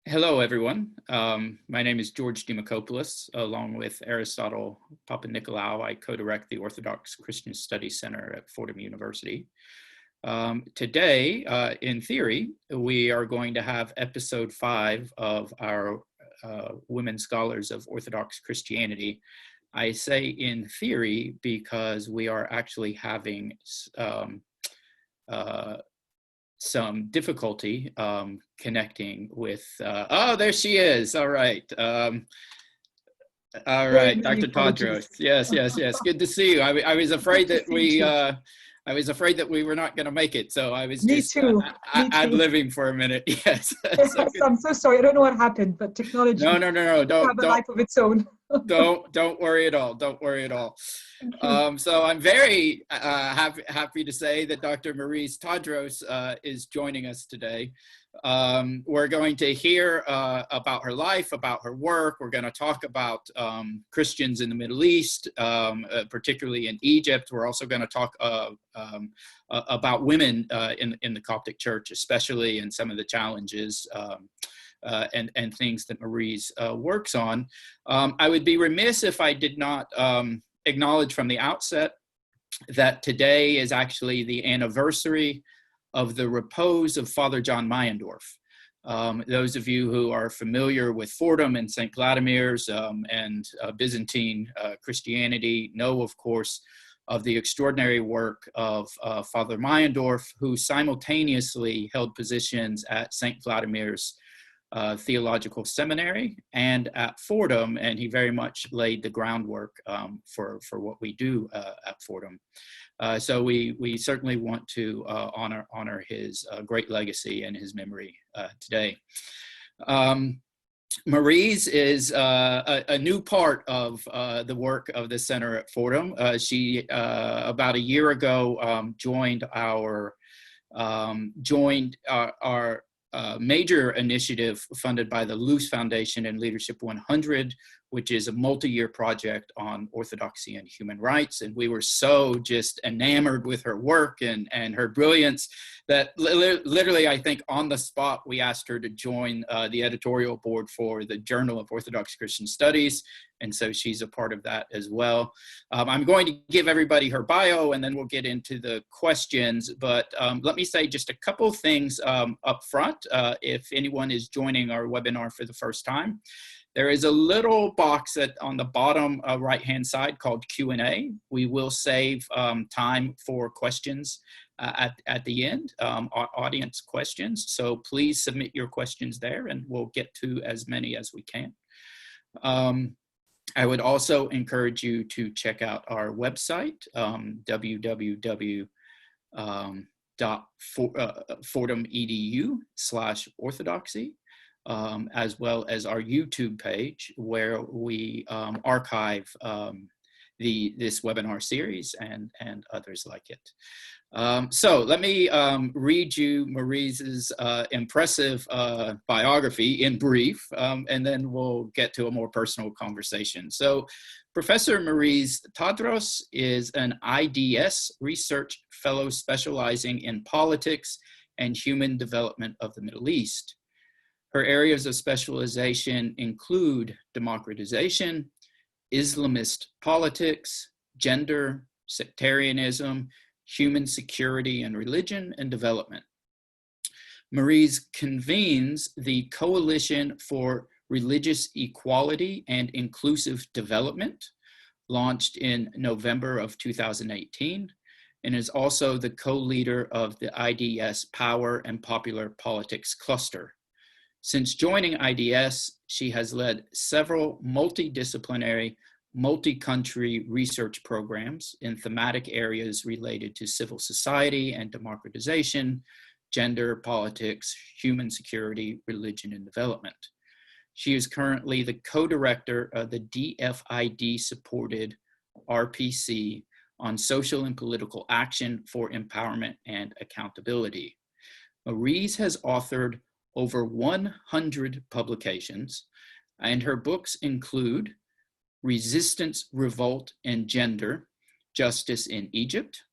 Hello, everyone. My name is George Dimakopoulos. Along with Aristotle Papanikolaou, I co-direct the Orthodox Christian Studies Center at Fordham University. Today, in theory, we are going to have episode 5 of our Women Scholars of Orthodox Christianity. I say in theory because we are actually having some difficulty connecting with, oh, there she is. All right. All right, Dr. Tadros. Yes. Good to see you. I was afraid that we were not going to make it, so I was just ad-libbing for a minute. Yes. So I'm so sorry. I don't know what happened, but technology. No. Don't have a life of its own. Don't worry at all. Don't worry at all. So I'm very happy to say that Dr. Mariz Tadros is joining us today. We're going to hear about her life, about her work. We're going to talk about Christians in the Middle East, particularly in Egypt. We're also going to talk about women in the Coptic Church, especially, and some of the challenges and things that Mariz works on. I would be remiss if I did not acknowledge from the outset that today is actually the anniversary of the repose of Father John Meyendorff. Those of you who are familiar with Fordham and St. Vladimir's and Byzantine Christianity know, of course, of the extraordinary work of Father Meyendorff, who simultaneously held positions at St. Vladimir's Theological Seminary and at Fordham, and he very much laid the groundwork for what we do at Fordham. So we certainly want to honor his great legacy and his memory today. Mariz is a new part of the work of the center at Fordham. She about a year ago joined our major initiative funded by the Luce Foundation and Leadership 100, which is a multi-year project on orthodoxy and human rights. And we were so just enamored with her work and her brilliance that literally, I think on the spot, we asked her to join the editorial board for the Journal of Orthodox Christian Studies. And so she's a part of that as well. I'm going to give everybody her bio and then we'll get into the questions. But let me say just a couple things up front. If anyone is joining our webinar for the first time, there is a little box on the bottom right-hand side called Q&A. We will save time for questions at the end, audience questions. So please submit your questions there and we'll get to as many as we can. I would also encourage you to check out our website, www.fordham.edu/orthodoxy, as well as our YouTube page where we archive this webinar series and others like it. So let me read you Mariz's impressive biography in brief, and then we'll get to a more personal conversation. So Professor Mariz Tadros is an IDS research fellow specializing in politics and human development of the Middle East. Her areas of specialization include democratization, Islamist politics, gender, sectarianism, human security and religion, and development. Mariz convenes the Coalition for Religious Equality and Inclusive Development, launched in November of 2018, and is also the co-leader of the IDS Power and Popular Politics Cluster. Since joining IDS, she has led several multidisciplinary, multi-country research programs in thematic areas related to civil society and democratization, gender, politics, human security, religion, and development. She is currently the co-director of the DFID-supported RPC on social and political action for empowerment and accountability. Mariz has authored over 100 publications, and her books include Resistance, Revolt, and Gender, Justice in Egypt,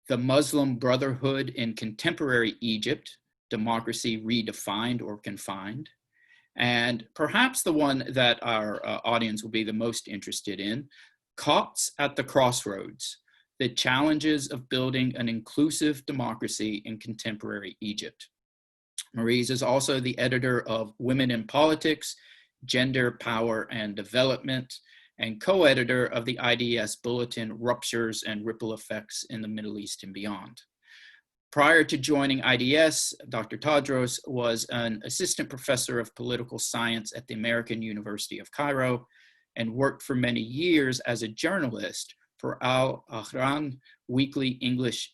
The Muslim Brotherhood in Contemporary Egypt, Democracy Redefined or Confined, and perhaps the one that our audience will be the most interested in, Copts at the Crossroads, the Challenges of Building an Inclusive Democracy in Contemporary Egypt. Mariz is also the editor of Women in Politics, Gender, Power, and Development, and co-editor of the IDS bulletin, Ruptures and Ripple Effects in the Middle East and Beyond. Prior to joining IDS, Dr. Tadros was an assistant professor of political science at the American University of Cairo and worked for many years as a journalist for Al Ahran weekly English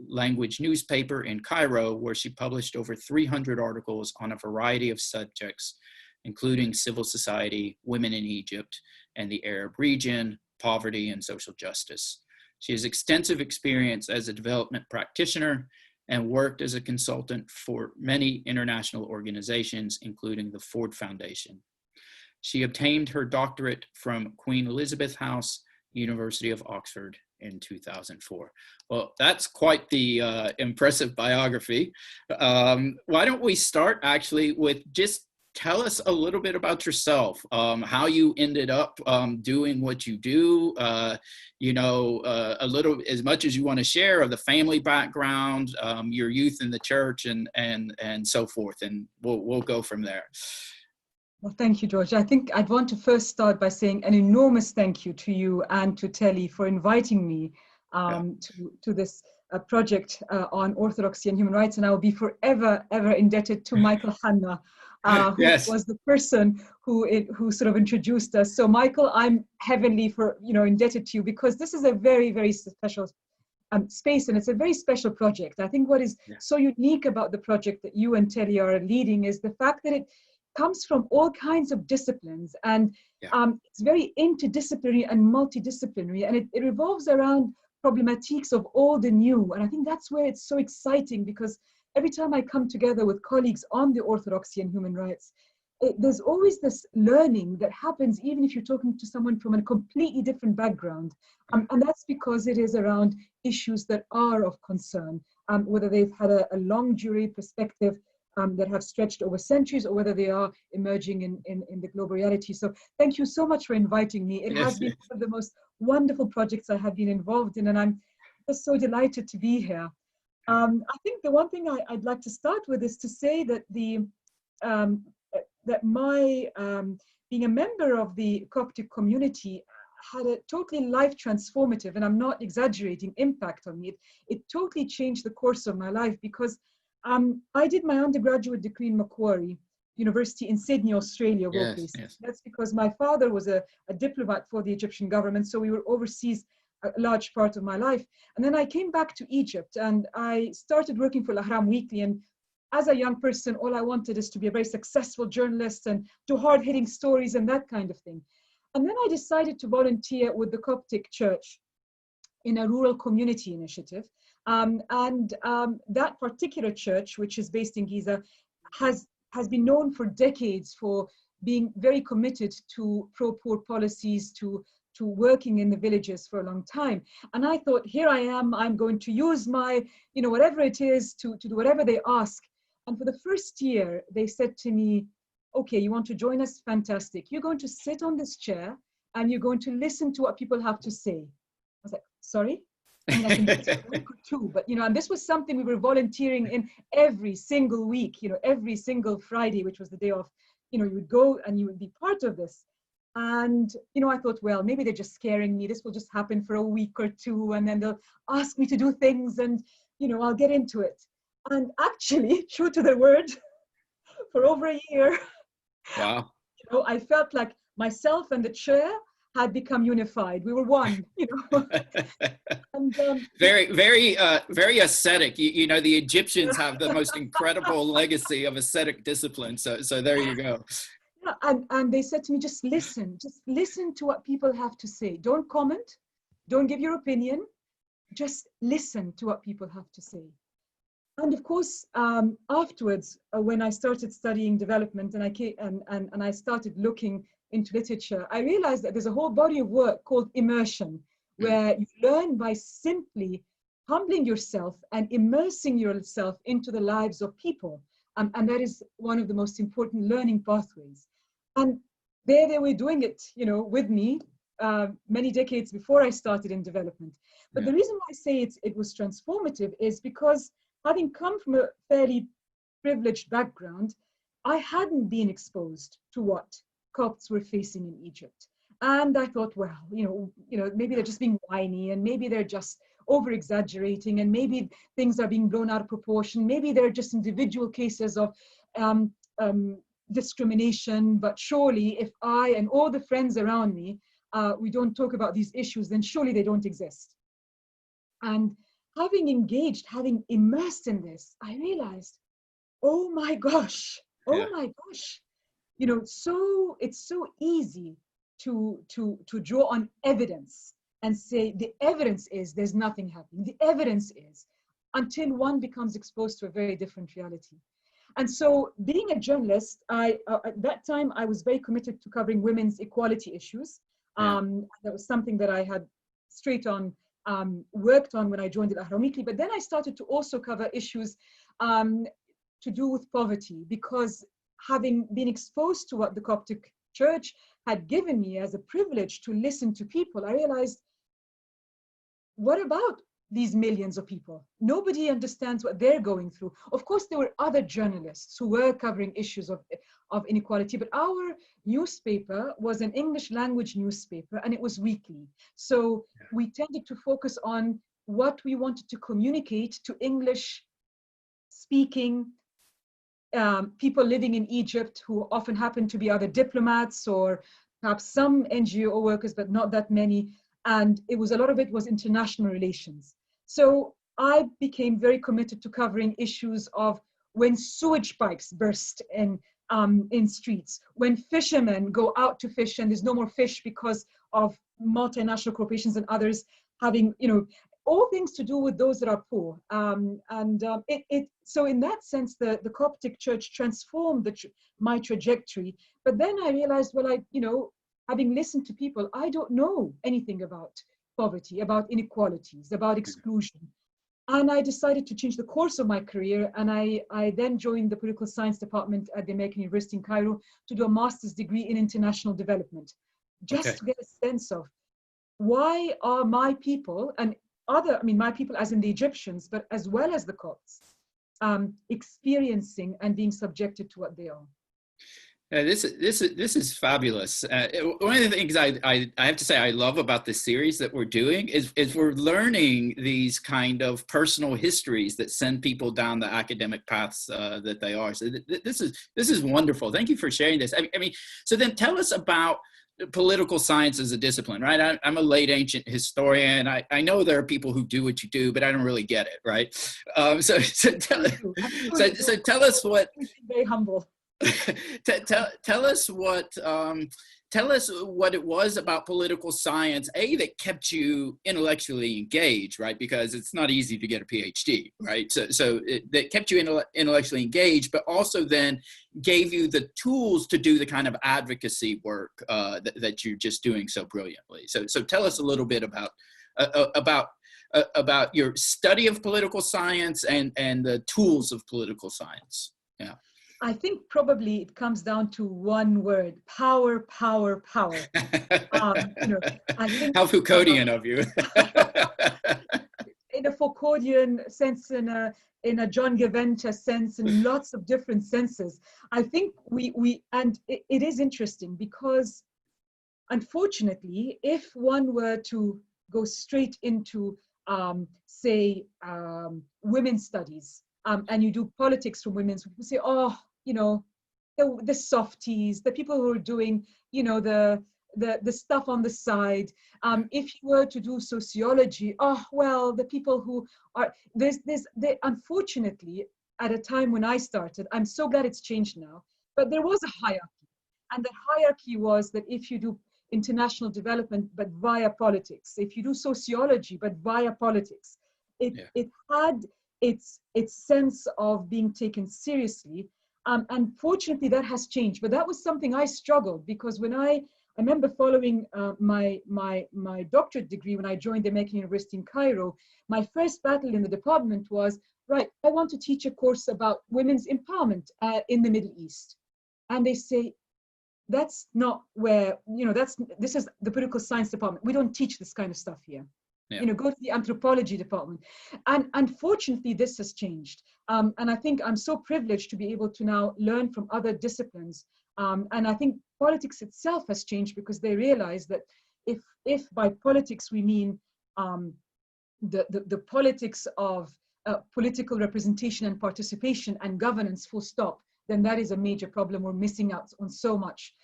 language newspaper in Cairo, where she published over 300 articles on a variety of subjects, including civil society, women in Egypt and the Arab region, poverty, and social justice. She has extensive experience as a development practitioner and worked as a consultant for many international organizations, including the Ford Foundation. She obtained her doctorate from Queen Elizabeth House, University of Oxford in 2004. Well, that's quite the impressive biography. Why don't we start actually with just tell us a little bit about yourself, how you ended up doing what you do, a little, as much as you want to share, of the family background, your youth in the church, and so forth, and we'll go from there. Well, thank you, George. I think I'd want to first start by saying an enormous thank you to you and to Telly for inviting me to this project on orthodoxy and human rights, and I will be forever, ever indebted to Michael Hanna, who yes. was the person who sort of introduced us. So Michael, I'm heavenly indebted to you, because this is a very, very special space, and it's a very special project. I think what is so unique about the project that you and Telly are leading is the fact that it comes from all kinds of disciplines, and it's very interdisciplinary and multidisciplinary, and it revolves around problematiques of old and new. And I think that's where it's so exciting, because every time I come together with colleagues on the orthodoxy and human rights, there's always this learning that happens, even if you're talking to someone from a completely different background. And that's because it is around issues that are of concern, whether they've had a long jury perspective that have stretched over centuries, or whether they are emerging in the global reality. So thank you so much for inviting me. It has been one of the most wonderful projects I have been involved in, and I'm just so delighted to be here. I think the one thing I'd like to start with is to say that that my being a member of the Coptic community had a totally life transformative, and I'm not exaggerating, impact on me. It totally changed the course of my life, because I did my undergraduate degree in Macquarie University in Sydney, Australia. That's because my father was a diplomat for the Egyptian government, so we were overseas a large part of my life. And then I came back to Egypt, and I started working for Al-Ahram Weekly. And as a young person, all I wanted is to be a very successful journalist and do hard-hitting stories and that kind of thing. And then I decided to volunteer with the Coptic Church in a rural community initiative. That particular church, which is based in Giza, has been known for decades for being very committed to pro-poor policies, to working in the villages for a long time. And I thought, here I am, I'm going to use my, whatever it is to do whatever they ask. And for the first year, they said to me, okay, you want to join us? Fantastic. You're going to sit on this chair and you're going to listen to what people have to say. I was like, sorry? I mean, I can do it a week or two, but, and this was something we were volunteering in every single week, every single Friday, which was the day of, you would go and you would be part of this. And, I thought, well, maybe they're just scaring me. This will just happen for a week or two, and then they'll ask me to do things, and, I'll get into it. And actually, true to their word, for over a year, wow. I felt like myself and the chair had become unified. We were one, And, very, very ascetic. The Egyptians have the most incredible legacy of ascetic discipline. So there you go. Yeah, and they said to me, just listen to what people have to say. Don't comment, don't give your opinion, just listen to what people have to say. And of course, afterwards, when I started studying development and I started looking into literature, I realized that there's a whole body of work called immersion, where you learn by simply humbling yourself and immersing yourself into the lives of people. And that is one of the most important learning pathways. And there they were doing it, you know, with me many decades before I started in development. But the reason why I say it was transformative is because having come from a fairly privileged background, I hadn't been exposed to what Copts were facing in Egypt. And I thought, well, you know, maybe they're just being whiny, and maybe they're just over-exaggerating, and maybe things are being blown out of proportion. Maybe they're just individual cases of discrimination. But surely if I and all the friends around me, we don't talk about these issues, then surely they don't exist. And having engaged, having immersed in this, I realized, oh my gosh, you know, so it's so easy to draw on evidence and say the evidence is there's nothing happening. The evidence is, until one becomes exposed to a very different reality. And so being a journalist, at that time, I was very committed to covering women's equality issues. That was something that I had straight on worked on when I joined the Ahram Weekly. But then I started to also cover issues to do with poverty, because having been exposed to what the Coptic Church had given me as a privilege to listen to people, I realized, what about these millions of people? Nobody understands what they're going through. Of course, there were other journalists who were covering issues of inequality, but our newspaper was an English language newspaper, and it was weekly. So we tended to focus on what we wanted to communicate to English speaking people living in Egypt, who often happen to be either diplomats or perhaps some NGO workers, but not that many. And it was, a lot of it was international relations. So I became very committed to covering issues of when sewage pipes burst in streets, when fishermen go out to fish and there's no more fish because of multinational corporations and others having, you know, all things to do with those that are poor. So in that sense, the Coptic Church transformed my trajectory. But then I realized, well, having listened to people, I don't know anything about poverty, about inequalities, about exclusion. And I decided to change the course of my career. And I then joined the political science department at the American University in Cairo to do a master's degree in international development, just to get a sense of why are my people and my people as in the Egyptians, but as well as the Copts, experiencing and being subjected to what they are. This is fabulous. One of the things I have to say I love about this series that we're doing is we're learning these kind of personal histories that send people down the academic paths that they are. So this is wonderful. Thank you for sharing this. I mean, so then tell us about political science as a discipline, right? I'm a late ancient historian. I know there are people who do what you do, but I don't really get it, right? So tell us what. Very humble. Tell us what it was about political science, that kept you intellectually engaged, right? Because it's not easy to get a PhD, right? So that kept you intellectually engaged, but also then gave you the tools to do the kind of advocacy work that you're just doing so brilliantly. So tell us a little bit about your study of political science and the tools of political science. Yeah. I think probably it comes down to one word: power, power, power. I think, how Foucauldian of you. In a Foucauldian sense, in a John Gaventa sense, in lots of different senses. I think it is interesting because, unfortunately, if one were to go straight into, say, women's studies, and you do politics from women's, people say, oh, the softies, the people who are doing, the stuff on the side. If you were to do sociology, oh, well, the people who are, unfortunately, at a time when I started, I'm so glad it's changed now, but there was a hierarchy. And the hierarchy was that if you do international development, but via politics, if you do sociology, but via politics, it had its sense of being taken seriously. Unfortunately, that has changed, but that was something I struggled, because when I I remember following my doctorate degree when I joined the American University in Cairo. My first battle in the department was, right, I want to teach a course about women's empowerment in the Middle East. And they say, that's not where, this is the political science department. We don't teach this kind of stuff here. Yeah. Go to the anthropology department. And unfortunately, this has changed. And I think I'm so privileged to be able to now learn from other disciplines. And I think politics itself has changed because they realize that if by politics we mean the politics of political representation and participation and governance, full stop, then that is a major problem. We're missing out on so much.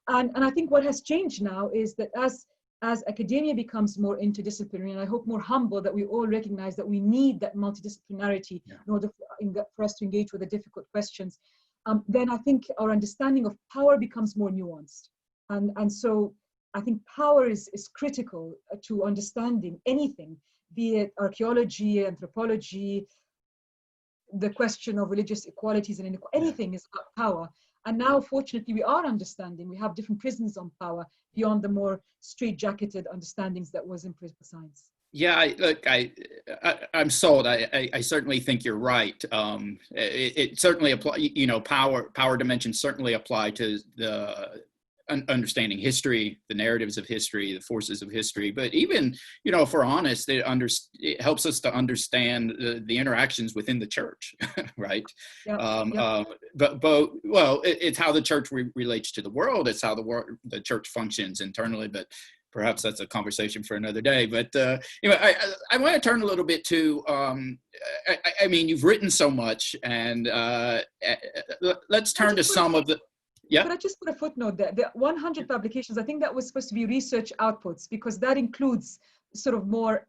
And I think what has changed now is that as academia becomes more interdisciplinary, and I hope more humble, that we all recognize that we need that multidisciplinarity in order for us to engage with the difficult questions, then I think our understanding of power becomes more nuanced. And so I think power is critical to understanding anything, be it archaeology, anthropology, the question of religious equalities and anything is about power. And now, fortunately, we are understanding. We have different prisms on power beyond the more straight-jacketed understandings that was in political science. Yeah, I'm sold. I certainly think you're right. It certainly apply. Power dimensions certainly apply to the understanding history, the narratives of history, the forces of history. But even, if we're honest, it helps us to understand the interactions within the church, right? Yep. Well, it's how the church relates to the world. It's how the church functions internally. But perhaps that's a conversation for another day. But I want to turn a little bit to. I mean, you've written so much, and let's turn to some of the. Yeah. Could I just put a footnote there? The 100 publications, I think that was supposed to be research outputs, because that includes sort of more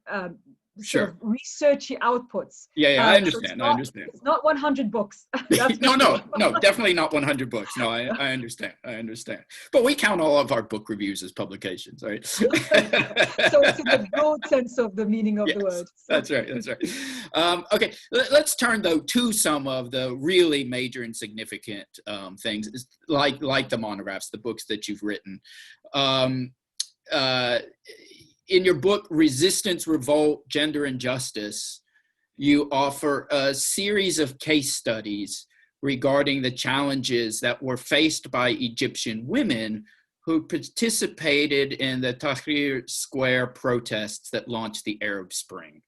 sort of researchy outputs. Yeah, I understand. So it's not 100 books. No, definitely not 100 books. No, I understand. But we count all of our book reviews as publications, right? So it's in the broad sense of the meaning of the word. That's right. Okay, let's turn though to some of the really major and significant things, like the monographs, the books that you've written. In your book, Resistance, Revolt, Gender and Justice, you offer a series of case studies regarding the challenges that were faced by Egyptian women who participated in the Tahrir Square protests that launched the Arab Spring.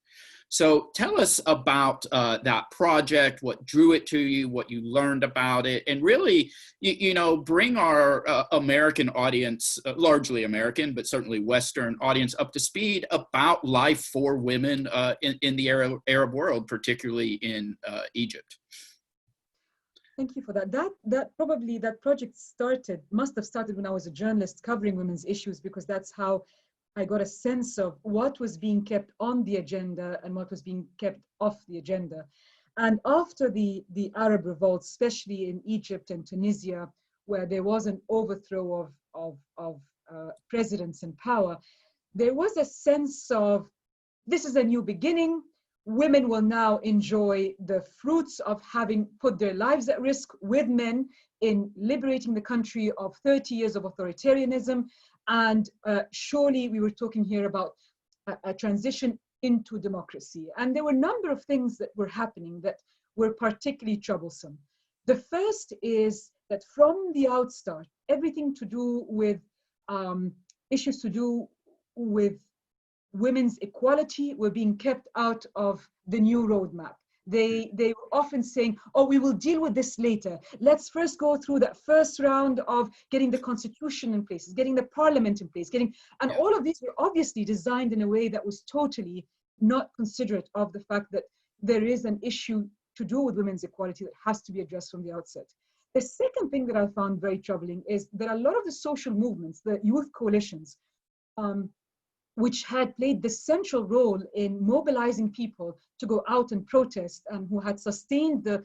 So tell us about that project, what drew it to you, what you learned about it, and really, bring our American audience, largely American, but certainly Western audience, up to speed about life for women in the Arab world, particularly in Egypt. Thank you for that. That project must have started when I was a journalist covering women's issues, because that's how I got a sense of what was being kept on the agenda and what was being kept off the agenda. And after the Arab revolts, especially in Egypt and Tunisia, where there was an overthrow of presidents in power, there was a sense of, this is a new beginning. Women will now enjoy the fruits of having put their lives at risk with men in liberating the country of 30 years of authoritarianism. And surely we were talking here about a transition into democracy. And there were a number of things that were happening that were particularly troublesome. The first is that from the outstart, everything to do with issues to do with women's equality were being kept out of the new roadmap. They were often saying, oh, we will deal with this later. Let's first go through that first round of getting the constitution in place, getting the parliament in place, and all of these were obviously designed in a way that was totally not considerate of the fact that there is an issue to do with women's equality that has to be addressed from the outset. The second thing that I found very troubling is that a lot of the social movements, the youth coalitions, which had played the central role in mobilizing people to go out and protest, and who had sustained the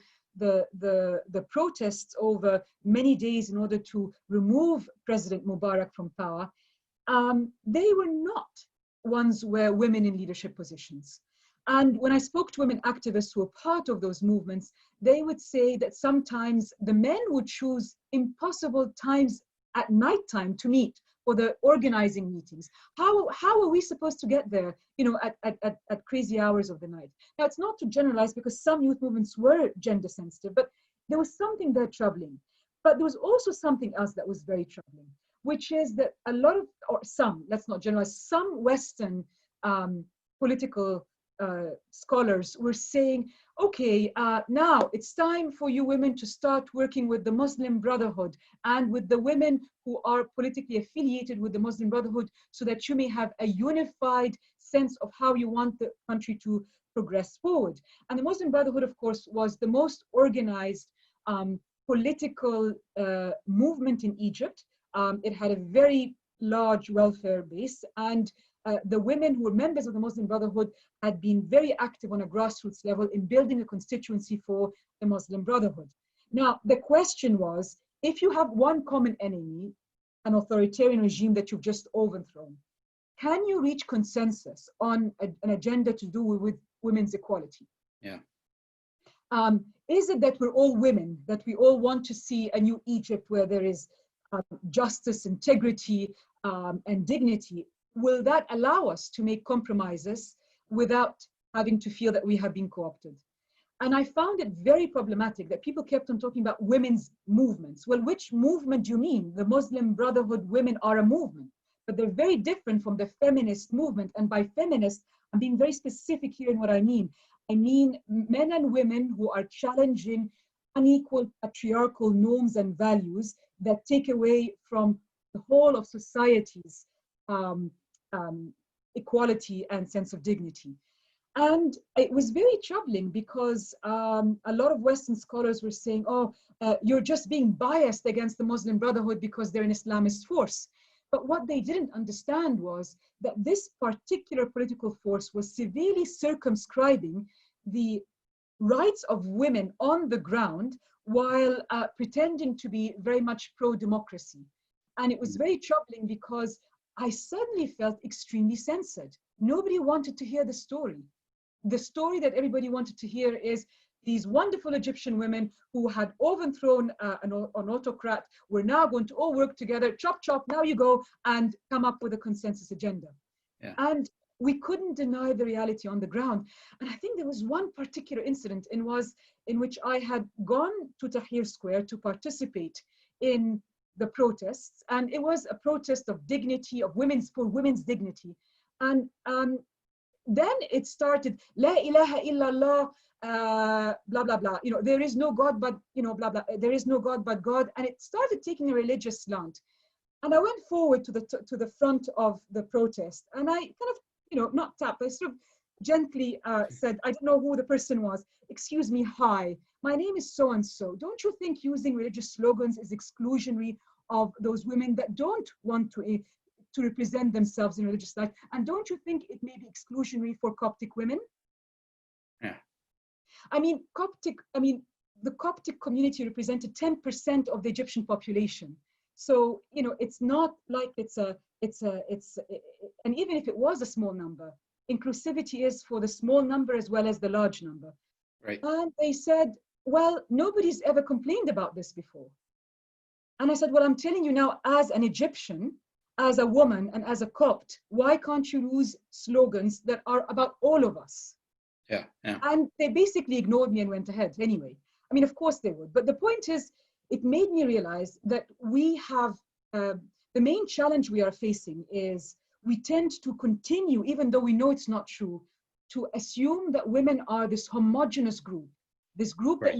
protests over many days in order to remove President Mubarak from power, they were not ones where women in leadership positions. And when I spoke to women activists who were part of those movements, they would say that sometimes the men would choose impossible times at nighttime to meet for the organizing meetings. How are we supposed to get there, you know, at crazy hours of the night? Now, it's not to generalize because some youth movements were gender sensitive, but there was something there troubling. But there was also something else that was very troubling, which is that a lot of, or some, let's not generalize, some Western political scholars were saying, okay, now it's time for you women to start working with the Muslim Brotherhood and with the women who are politically affiliated with the Muslim Brotherhood so that you may have a unified sense of how you want the country to progress forward. And the Muslim Brotherhood, of course, was the most organized political movement in Egypt. It had a very large welfare base, and the women who were members of the Muslim Brotherhood had been very active on a grassroots level in building a constituency for the Muslim Brotherhood. Now, the question was, if you have one common enemy, an authoritarian regime that you've just overthrown, can you reach consensus on an agenda to do with women's equality? Yeah. Is it that we're all women, that we all want to see a new Egypt where there is justice, integrity, and dignity? Will that allow us to make compromises without having to feel that we have been co-opted? And I found it very problematic that people kept on talking about women's movements. Well, which movement do you mean? The Muslim Brotherhood women are a movement, but they're very different from the feminist movement. And by feminist, I'm being very specific here in what I mean. I mean men and women who are challenging unequal patriarchal norms and values that take away from the whole of society's equality and sense of dignity. And it was very troubling because a lot of Western scholars were saying, oh, you're just being biased against the Muslim Brotherhood because they're an Islamist force. But what they didn't understand was that this particular political force was severely circumscribing the rights of women on the ground while pretending to be very much pro-democracy. And it was very troubling because I suddenly felt extremely censored. Nobody wanted to hear the story. The story that everybody wanted to hear is these wonderful Egyptian women who had overthrown an autocrat were now going to all work together, chop, chop, now you go, and come up with a consensus agenda. Yeah. And we couldn't deny the reality on the ground. And I think there was one particular incident in which I had gone to Tahrir Square to participate in the protests, and it was a protest of dignity, of for women's dignity. And then it started, La ilaha illallah, blah, blah, blah. You know, there is no God but, you know, blah, blah. There is no God but God. And it started taking a religious slant. And I went forward to the front of the protest, and I kind of, you know, not tapped, I sort of gently said, I don't know who the person was. Excuse me, hi, my name is so-and-so. Don't you think using religious slogans is exclusionary of those women that don't want to represent themselves in religious life? And don't you think it may be exclusionary for Coptic women? Yeah. I mean, the Coptic community represented 10% of the Egyptian population. So, you know, it's not like and even if it was a small number, inclusivity is for the small number as well as the large number. Right. And they said, well, nobody's ever complained about this before. And I said, well, I'm telling you now, as an Egyptian, as a woman, and as a Copt, why can't you use slogans that are about all of us? Yeah, yeah. And they basically ignored me and went ahead anyway. I mean, of course they would. But the point is, it made me realize that we have, the main challenge we are facing is we tend to continue, even though we know it's not true, to assume that women are this homogenous group, this group Right.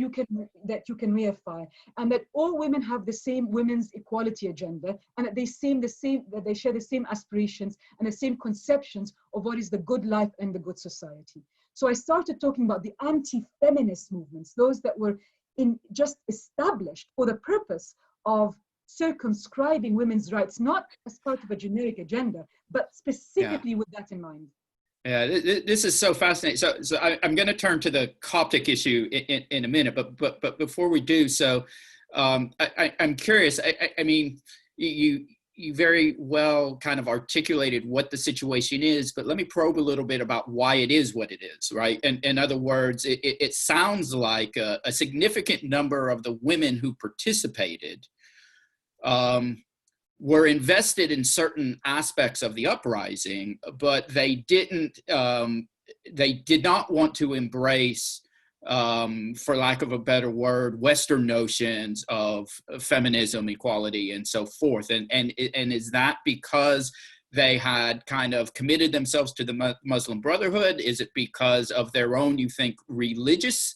that you can reify, and that all women have the same women's equality agenda, and that they share the same aspirations and the same conceptions of what is the good life and the good society. So I started talking about the anti-feminist movements, those that were just established for the purpose of circumscribing women's rights, not as part of a generic agenda, but specifically with that in mind. Yeah, this is so fascinating. So I'm going to turn to the Coptic issue in a minute, but before we do so, I'm curious. I mean, you very well kind of articulated what the situation is, but let me probe a little bit about why it is what it is, right? And in other words, it sounds like a significant number of the women who participated were invested in certain aspects of the uprising, but they didn't. They did not want to embrace, for lack of a better word, Western notions of feminism, equality, and so forth. And is that because they had kind of committed themselves to the Muslim Brotherhood? Is it because of their own, you think, religious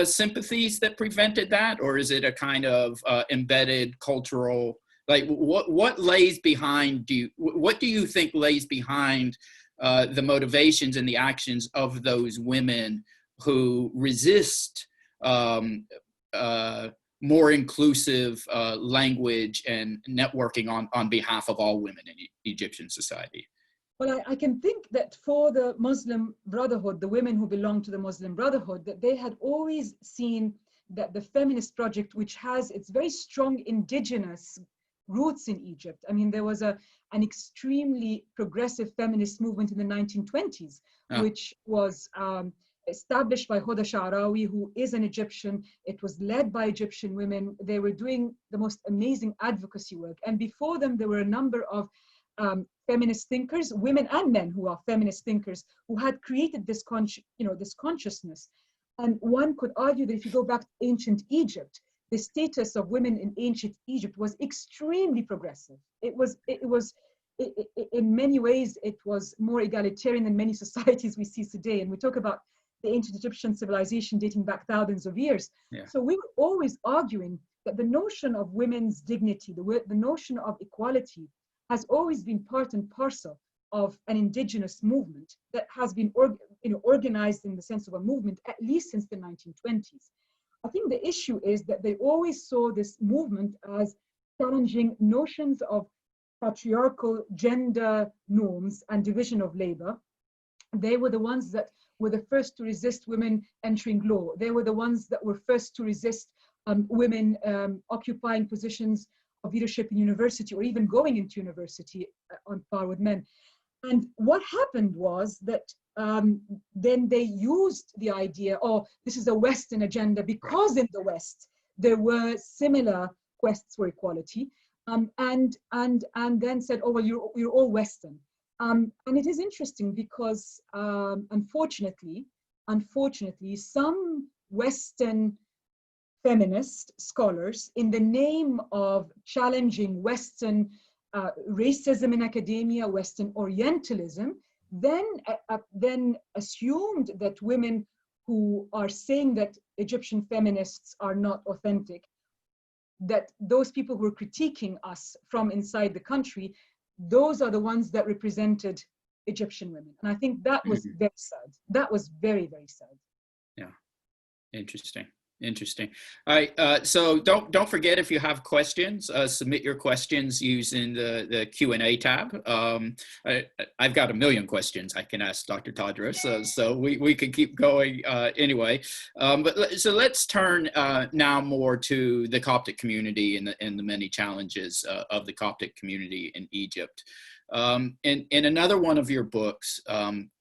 sympathies that prevented that? Or is it a kind of embedded cultural, like what lays behind, what do you think lays behind the motivations and the actions of those women who resist more inclusive language and networking on behalf of all women in Egyptian society? Well, I can think that for the Muslim Brotherhood, the women who belong to the Muslim Brotherhood, that they had always seen that the feminist project, which has its very strong indigenous roots in Egypt. I mean, there was an extremely progressive feminist movement in the 1920s, which was established by Hoda Sha'rawi, who is an Egyptian. It was led by Egyptian women. They were doing the most amazing advocacy work. And before them, there were a number of feminist thinkers, women and men who are feminist thinkers, who had created this, this consciousness. And one could argue that if you go back to ancient Egypt, the status of women in ancient Egypt was extremely progressive. It was in many ways, it was more egalitarian than many societies we see today. And we talk about the ancient Egyptian civilization dating back thousands of years. Yeah. So we were always arguing that the notion of women's dignity, the notion of equality, has always been part and parcel of an indigenous movement that has been organized in the sense of a movement at least since the 1920s. I think the issue is that they always saw this movement as challenging notions of patriarchal gender norms and division of labor. They were the ones that were the first to resist women entering law. They were the ones that were first to resist women occupying positions of leadership in university or even going into university on par with men. And what happened was that then they used the idea, oh, this is a Western agenda, because in the West there were similar quests for equality, and then said, oh, well, you're all Western. And it is interesting because unfortunately, some Western feminist scholars, in the name of challenging Western racism in academia, Western Orientalism, then assumed that women who are saying that Egyptian feminists are not authentic, that those people who are critiquing us from inside the country, those are the ones that represented Egyptian women. And I think that was very sad. That was very, very sad. Yeah, interesting. All right, so don't forget, if you have questions, submit your questions using the Q&A tab. I've got a million questions I can ask Dr. Tadros, so we can keep going anyway. So let's turn now more to the Coptic community and the many challenges of the Coptic community in Egypt. In another one of your books,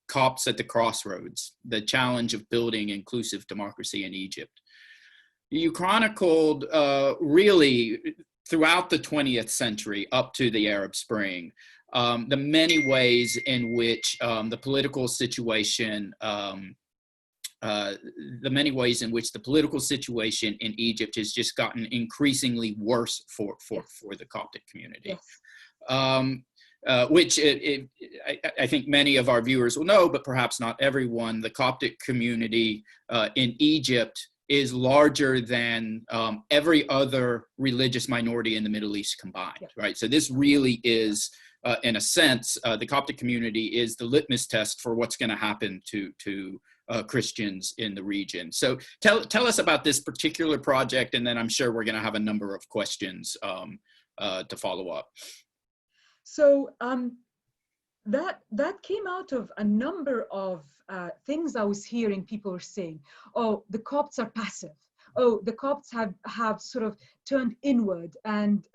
Copts at the Crossroads, the challenge of building inclusive democracy in Egypt, you chronicled really throughout the 20th century up to the Arab Spring, the many ways in which the political situation in Egypt has just gotten increasingly worse for the Coptic community. Yes. Which I think many of our viewers will know, but perhaps not everyone. The Coptic community in Egypt is larger than every other religious minority in the Middle East combined, right? So this really is, in a sense, the Coptic community is the litmus test for what's going to happen to Christians in the region. So tell us about this particular project, and then I'm sure we're going to have a number of questions to follow up. So that came out of a number of things I was hearing people were saying. Oh, the Copts are passive. Oh, the Copts have sort of turned inward, and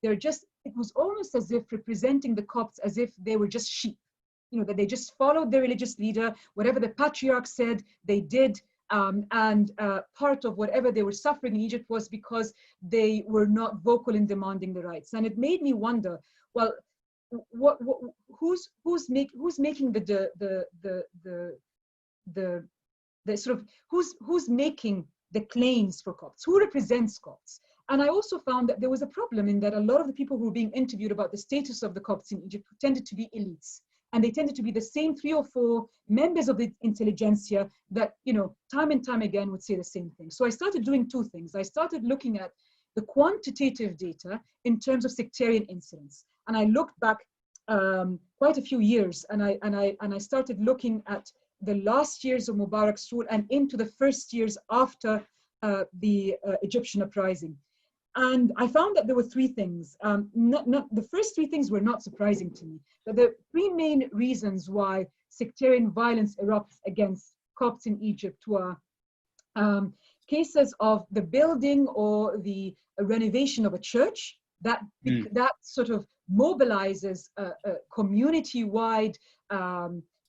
they're just, it was almost as if representing the Copts as if they were just sheep, that they just followed their religious leader, whatever the patriarch said, they did, And part of whatever they were suffering in Egypt was because they were not vocal in demanding the rights. And it made me wonder, well, who's making who's making the claims for Copts? Who represents Copts? And I also found that there was a problem in that a lot of the people who were being interviewed about the status of the Copts in Egypt tended to be elites. And they tended to be the same 3 or 4 members of the intelligentsia that, time and time again would say the same thing. So I started doing 2 things. I started looking at the quantitative data in terms of sectarian incidents. And I looked back quite a few years, and I started looking at the last years of Mubarak's rule and into the first years after the Egyptian uprising. And I found that there were 3 things. The first 3 things were not surprising to me. But the 3 main reasons why sectarian violence erupts against Copts in Egypt were cases of the building or the renovation of a church that sort of mobilizes community-wide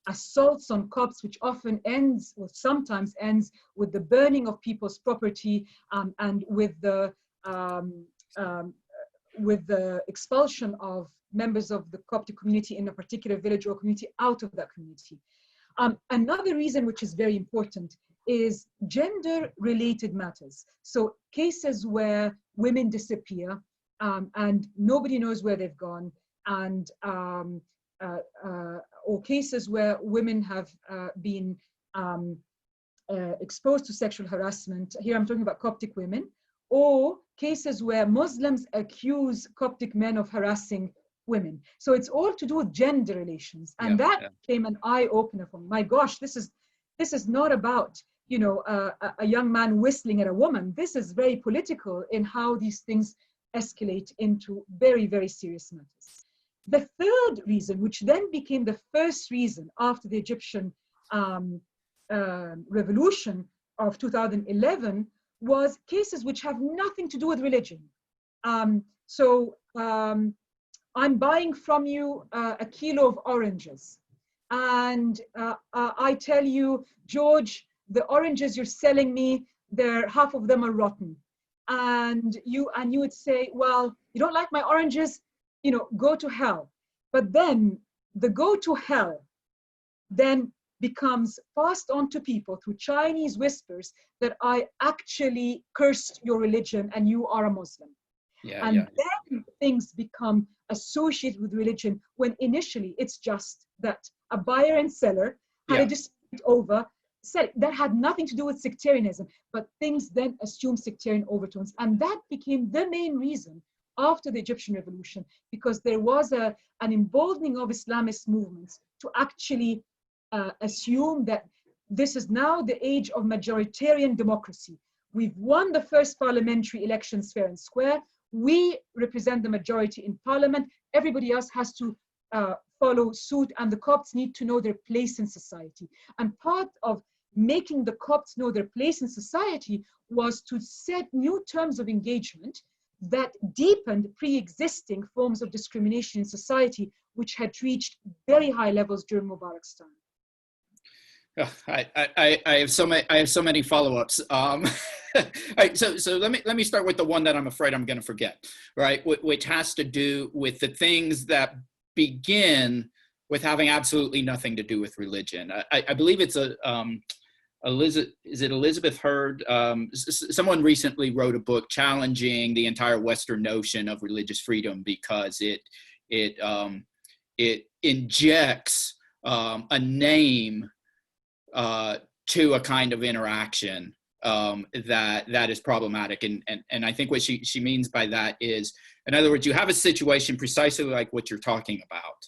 assaults on Copts, which often ends, or sometimes ends, with the burning of people's property and with the expulsion of members of the Coptic community in a particular village or community out of that community. Another reason, which is very important, is gender-related matters. So cases where women disappear and nobody knows where they've gone, and or cases where women have been exposed to sexual harassment. Here I'm talking about Coptic women, or cases where Muslims accuse Coptic men of harassing women. So it's all to do with gender relations, and that became an eye-opener for me. My gosh, this is not about a young man whistling at a woman. This is very political in how these things escalate into very, very serious matters. The third reason, which then became the first reason after the Egyptian revolution of 2011, was cases which have nothing to do with religion. I'm buying from you a kilo of oranges, and I tell you, George, the oranges you're selling me, half of them are rotten. And you would say, well, you don't like my oranges, go to hell. But then the go to hell then becomes passed on to people through Chinese whispers that I actually cursed your religion and you are a Muslim. Then things become associated with religion, when initially it's just that a buyer and seller had a dispute over that had nothing to do with sectarianism, but things then assume sectarian overtones. And that became the main reason after the Egyptian revolution, because there was an emboldening of Islamist movements to actually assume that this is now the age of majoritarian democracy. We've won the first parliamentary elections fair and square. We represent the majority in parliament. Everybody else has to follow suit, and the Copts need to know their place in society. And part of making the Copts know their place in society was to set new terms of engagement that deepened pre-existing forms of discrimination in society, which had reached very high levels during Mubarak's time. I have so many follow-ups. So let me start with the one that I'm afraid I'm going to forget, right? Which has to do with the things that begin with having absolutely nothing to do with religion. I believe it's Elizabeth Hurd? Someone recently wrote a book challenging the entire Western notion of religious freedom because it injects a name to a kind of interaction that is problematic. And I think what she means by that is, in other words, you have a situation precisely like what you're talking about.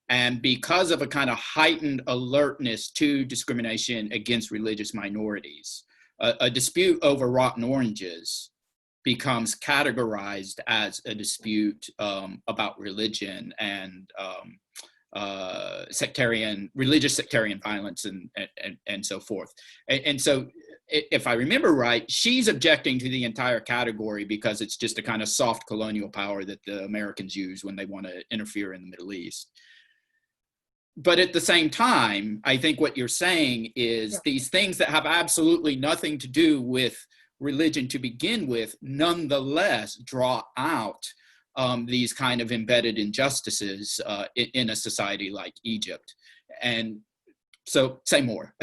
And because of a kind of heightened alertness to discrimination against religious minorities, a dispute over rotten oranges becomes categorized as a dispute about religion and religious sectarian violence and so forth. And so, if I remember right, she's objecting to the entire category because it's just a kind of soft colonial power that the Americans use when they want to interfere in the Middle East. but at the same time, I think what you're saying is these things that have absolutely nothing to do with religion to begin with, nonetheless draw out these kind of embedded injustices in a society like Egypt. And so say more.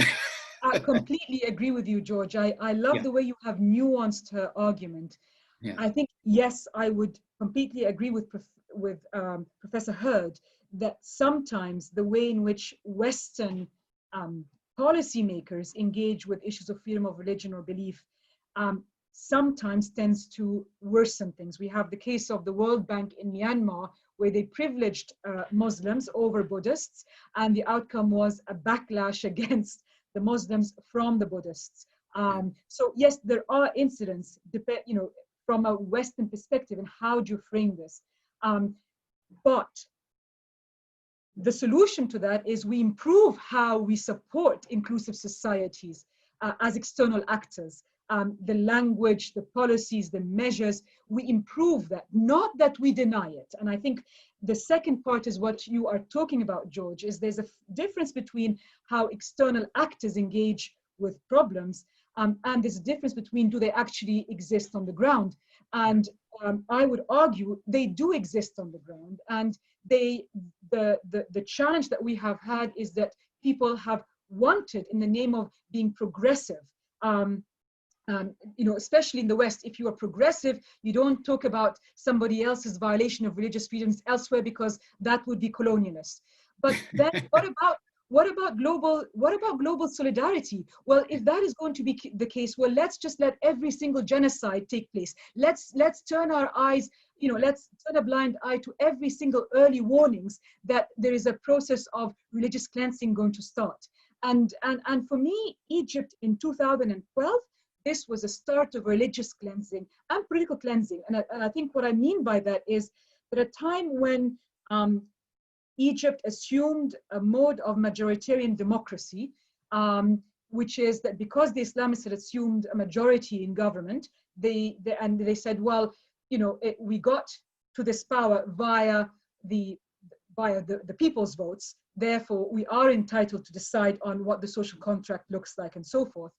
I completely agree with you, George. I love the way you have nuanced her argument. Yeah. I think, yes, I would completely agree with Professor Hurd that sometimes the way in which Western policymakers engage with issues of freedom of religion or belief sometimes tends to worsen things. We have the case of the World Bank in Myanmar, where they privileged Muslims over Buddhists, and the outcome was a backlash against the Muslims from the Buddhists. So yes, there are incidents, from a Western perspective, and how do you frame this? But the solution to that is we improve how we support inclusive societies as external actors. The language, the policies, the measures, we improve that, not that we deny it. And I think the second part is what you are talking about, George, is there's a difference between how external actors engage with problems and there's a difference between do they actually exist on the ground. And I would argue they do exist on the ground, and the challenge that we have had is that people have wanted, in the name of being progressive, especially in the West, if you are progressive, you don't talk about somebody else's violation of religious freedoms elsewhere because that would be colonialist. But then what about global solidarity? Well, if that is going to be the case, well, let's just let every single genocide take place. Let's turn our eyes, let's turn a blind eye to every single early warnings that there is a process of religious cleansing going to start. And for me, Egypt in 2012, this was a start of religious cleansing and political cleansing. And I think what I mean by that is that at a time when Egypt assumed a mode of majoritarian democracy, which is that because the Islamists had assumed a majority in government, they said, well, we got to this power via the people's votes. Therefore, we are entitled to decide on what the social contract looks like and so forth.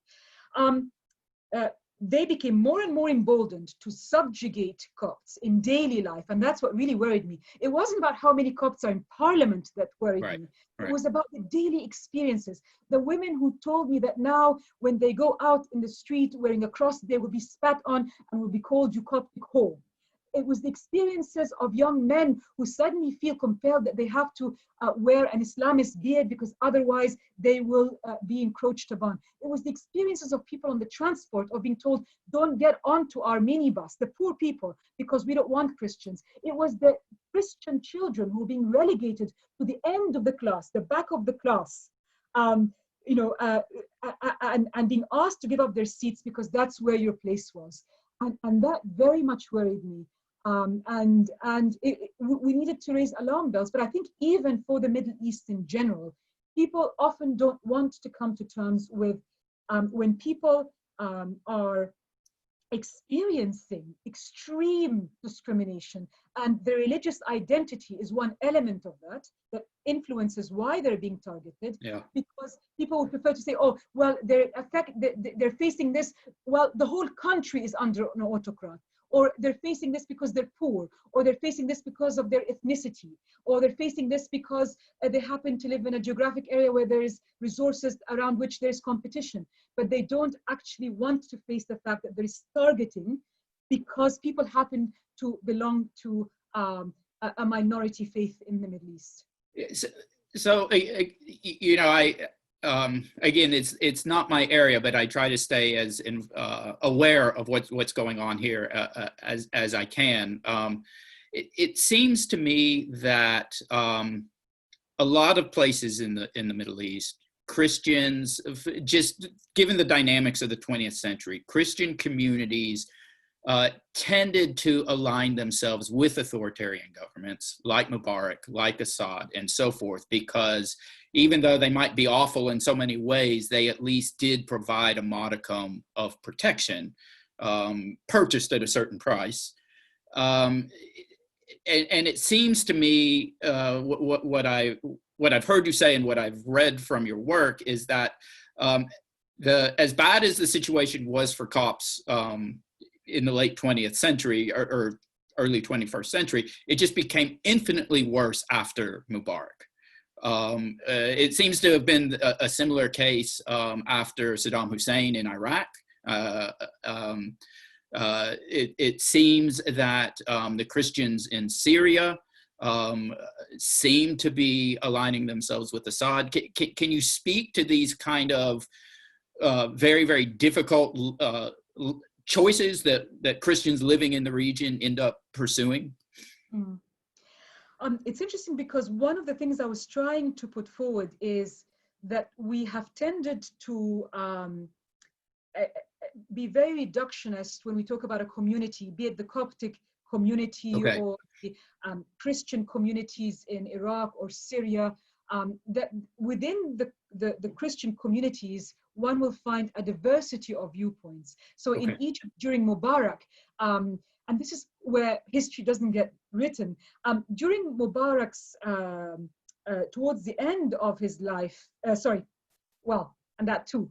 They became more and more emboldened to subjugate Copts in daily life. And that's what really worried me. It wasn't about how many Copts are in parliament that worried me. It was about the daily experiences. The women who told me that now when they go out in the street wearing a cross, they will be spat on and will be called you Coptic whore. It was the experiences of young men who suddenly feel compelled that they have to wear an Islamist beard because otherwise they will be encroached upon. It was the experiences of people on the transport of being told, don't get onto our minibus, the poor people, because we don't want Christians. It was the Christian children who were being relegated to the end of the class, the back of the class, and being asked to give up their seats because that's where your place was. And that very much worried me. We needed to raise alarm bells, but I think even for the Middle East in general, people often don't want to come to terms with when people are experiencing extreme discrimination, and their religious identity is one element of that influences why they're being targeted. Yeah. Because people would prefer to say, oh, well, they're facing this, well, the whole country is under an autocrat. Or they're facing this because they're poor, or they're facing this because of their ethnicity, or they're facing this because they happen to live in a geographic area where there is resources around which there's competition. But they don't actually want to face the fact that there is targeting because people happen to belong to a minority faith in the Middle East. So again, it's not my area, but I try to stay as aware of what's going on here as I can. It seems to me that a lot of places in the Middle East, Christians, just given the dynamics of the 20th century, Christian communities tended to align themselves with authoritarian governments like Mubarak, like Assad, and so forth, because even though they might be awful in so many ways, they at least did provide a modicum of protection, purchased at a certain price. And it seems to me what I what I've heard you say and what I've read from your work is that as bad as the situation was for Copts in the late 20th century or early 21st century, it just became infinitely worse after Mubarak. It seems to have been a similar case after Saddam Hussein in Iraq. It seems that the Christians in Syria seem to be aligning themselves with Assad. Can you speak to these kind of very, very difficult choices that Christians living in the region end up pursuing? Mm. It's interesting because one of the things I was trying to put forward is that we have tended to be very reductionist when we talk about a community, be it the Coptic community or the Christian communities in Iraq or Syria, that within the Christian communities, one will find a diversity of viewpoints. So in Egypt during Mubarak, and this is where history doesn't get written, during Mubarak's, towards the end of his life, and that too,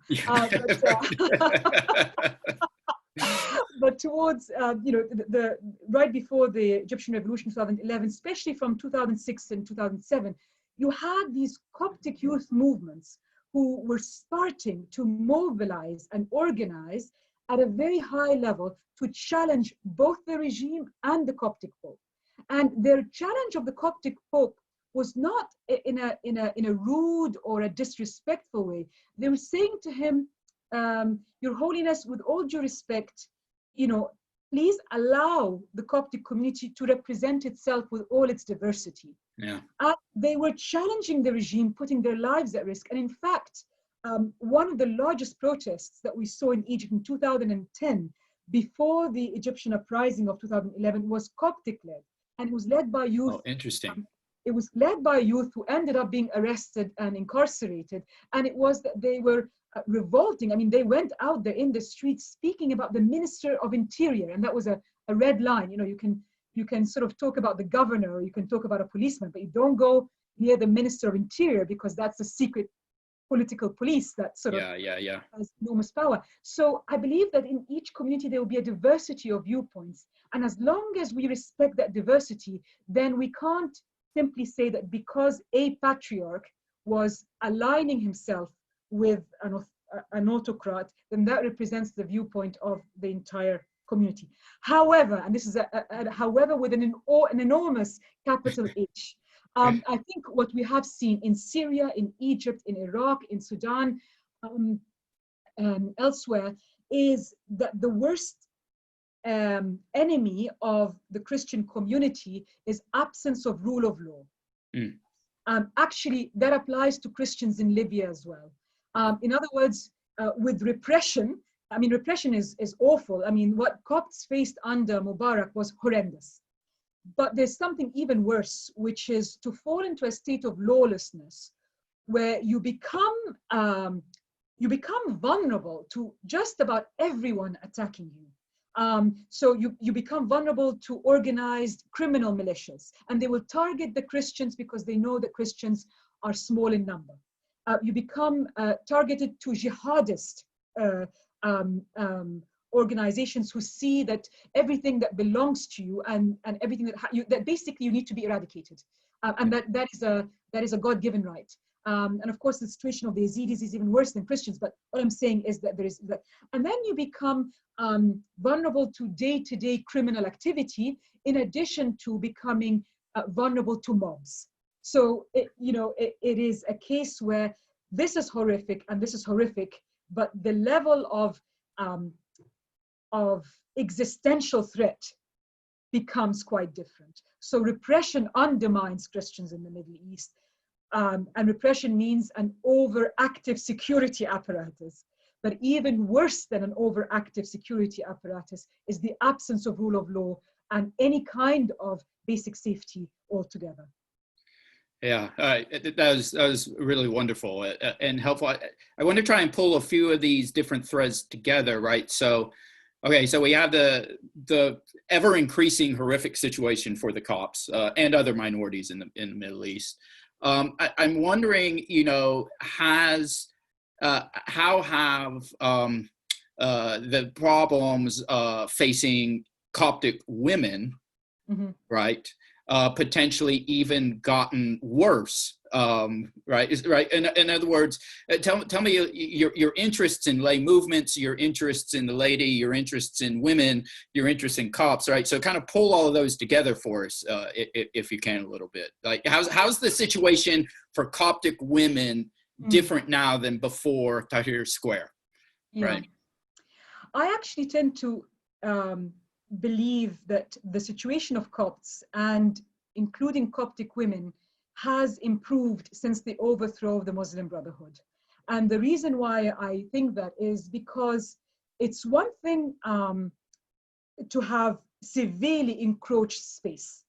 but towards, the right before the Egyptian Revolution 2011, especially from 2006 and 2007, you had these Coptic youth movements who were starting to mobilize and organize at a very high level to challenge both the regime and the Coptic Pope. And their challenge of the Coptic Pope was not in a rude or a disrespectful way. They were saying to him, Your Holiness, with all due respect, please allow the Coptic community to represent itself with all its diversity. Yeah. They were challenging the regime, putting their lives at risk. And in fact, one of the largest protests that we saw in Egypt in 2010, before the Egyptian uprising of 2011, was Coptic-led. And it was led by youth. Oh, interesting. It was led by youth who ended up being arrested and incarcerated. And it was that they were revolting. I mean, they went out there in the streets speaking about the Minister of Interior. And that was a red line. You can sort of talk about the governor, or you can talk about a policeman, but you don't go near the Minister of Interior because that's a secret political police that sort of has enormous power. So I believe that in each community there will be a diversity of viewpoints. And as long as we respect that diversity, then we can't simply say that because a patriarch was aligning himself with an autocrat, then that represents the viewpoint of the entire community. However, and this is a however with an enormous capital H, I think what we have seen in Syria, in Egypt, in Iraq, in Sudan, elsewhere, is that the worst enemy of the Christian community is absence of rule of law. Actually, that applies to Christians in Libya as well. In other words, with repression, I mean, repression is awful. I mean, what Copts faced under Mubarak was horrendous. But there's something even worse, which is to fall into a state of lawlessness, where you become vulnerable to just about everyone attacking you. So you become vulnerable to organized criminal militias, and they will target the Christians because they know that Christians are small in number. You become targeted to jihadist organizations who see that everything that belongs to you and everything that basically you need to be eradicated, and that is a God-given right. And of course, the situation of the Yazidis is even worse than Christians. But what I'm saying is that there is that, and then you become vulnerable to day-to-day criminal activity, in addition to becoming vulnerable to mobs. So it is a case where this is horrific and this is horrific, but the level of existential threat becomes quite different. So repression undermines Christians in the Middle East. And repression means an overactive security apparatus. But even worse than an overactive security apparatus is the absence of rule of law and any kind of basic safety altogether. Yeah, that was really wonderful and helpful. I want to try and pull a few of these different threads together, right? So we have the ever increasing horrific situation for the Copts and other minorities in the Middle East. I'm wondering, you know, how have the problems facing Coptic women, Mm-hmm. right, potentially even gotten worse, right? Right. In other words, tell me your interests in lay movements, your interests in the laity, your interests in women, your interest in Copts, right? So kind of pull all of those together for us, if you can, a little bit. Like, how's the situation for Coptic women different now than before Tahrir Square? Yeah. Right. I actually tend to believe that the situation of Copts, and including Coptic women, has improved since the overthrow of the Muslim Brotherhood. And the reason why I think that is because it's one thing to have severely encroached space.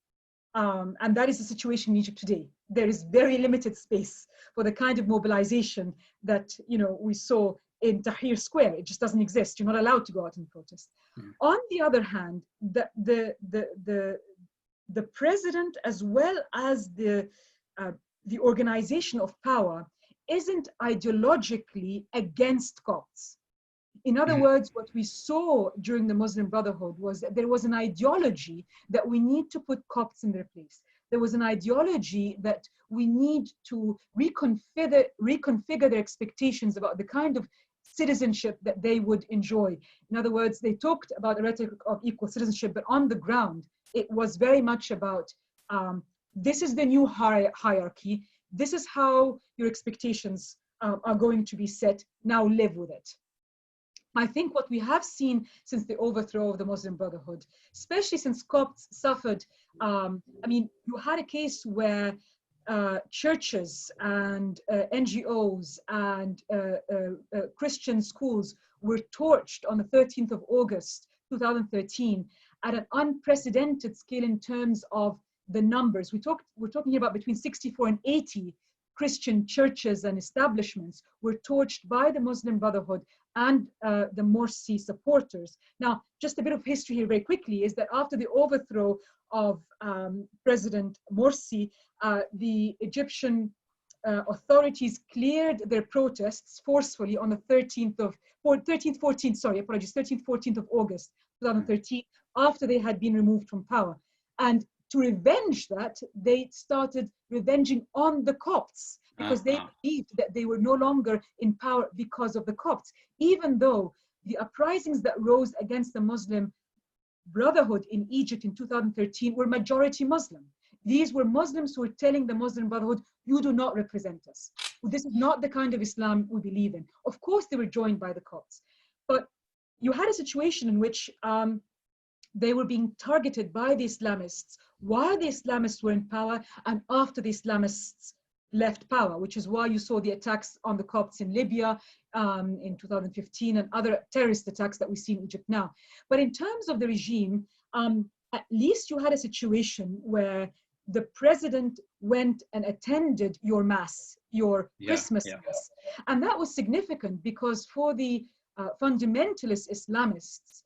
And that is the situation in Egypt today. There is very limited space for the kind of mobilization that, you know, we saw in Tahrir Square. It just doesn't exist. You're not allowed to go out and protest. On the other hand, the president, as well as the organization of power, isn't ideologically against Copts. In other words, what we saw during the Muslim Brotherhood was that there was an ideology that we need to put Copts in their place. There was an ideology that we need to reconfigure their expectations about the kind of citizenship that they would enjoy. In other words, they talked about the rhetoric of equal citizenship, but on the ground, it was very much about this is the new hierarchy. This is how your expectations are going to be set. Now live with it. I think what we have seen since the overthrow of the Muslim Brotherhood, especially since Copts suffered, I mean, you had a case where churches and NGOs and Christian schools were torched on the 13th of August, 2013, at an unprecedented scale in terms of the numbers. We're talking about between 64 and 80 Christian churches and establishments were torched by the Muslim Brotherhood and the Morsi supporters. Now, just a bit of history here very quickly is that after the overthrow of President Morsi, the Egyptian authorities cleared their protests forcefully on the 13th, 14th of August, 2013, after they had been removed from power. And to revenge that, they started revenging on the Copts because they believed that they were no longer in power because of the Copts, even though the uprisings that rose against the Muslim Brotherhood in Egypt in 2013 were majority Muslim. These were Muslims who were telling the Muslim Brotherhood, you do not represent us. This is not the kind of Islam we believe in. Of course, they were joined by the Copts, but you had a situation in which they were being targeted by the Islamists while the Islamists were in power and after the Islamists left power, which is why you saw the attacks on the Copts in Libya in 2015 and other terrorist attacks that we see in Egypt now. But in terms of the regime, at least you had a situation where the president went and attended your mass, your Christmas mass. And that was significant because for the fundamentalist Islamists,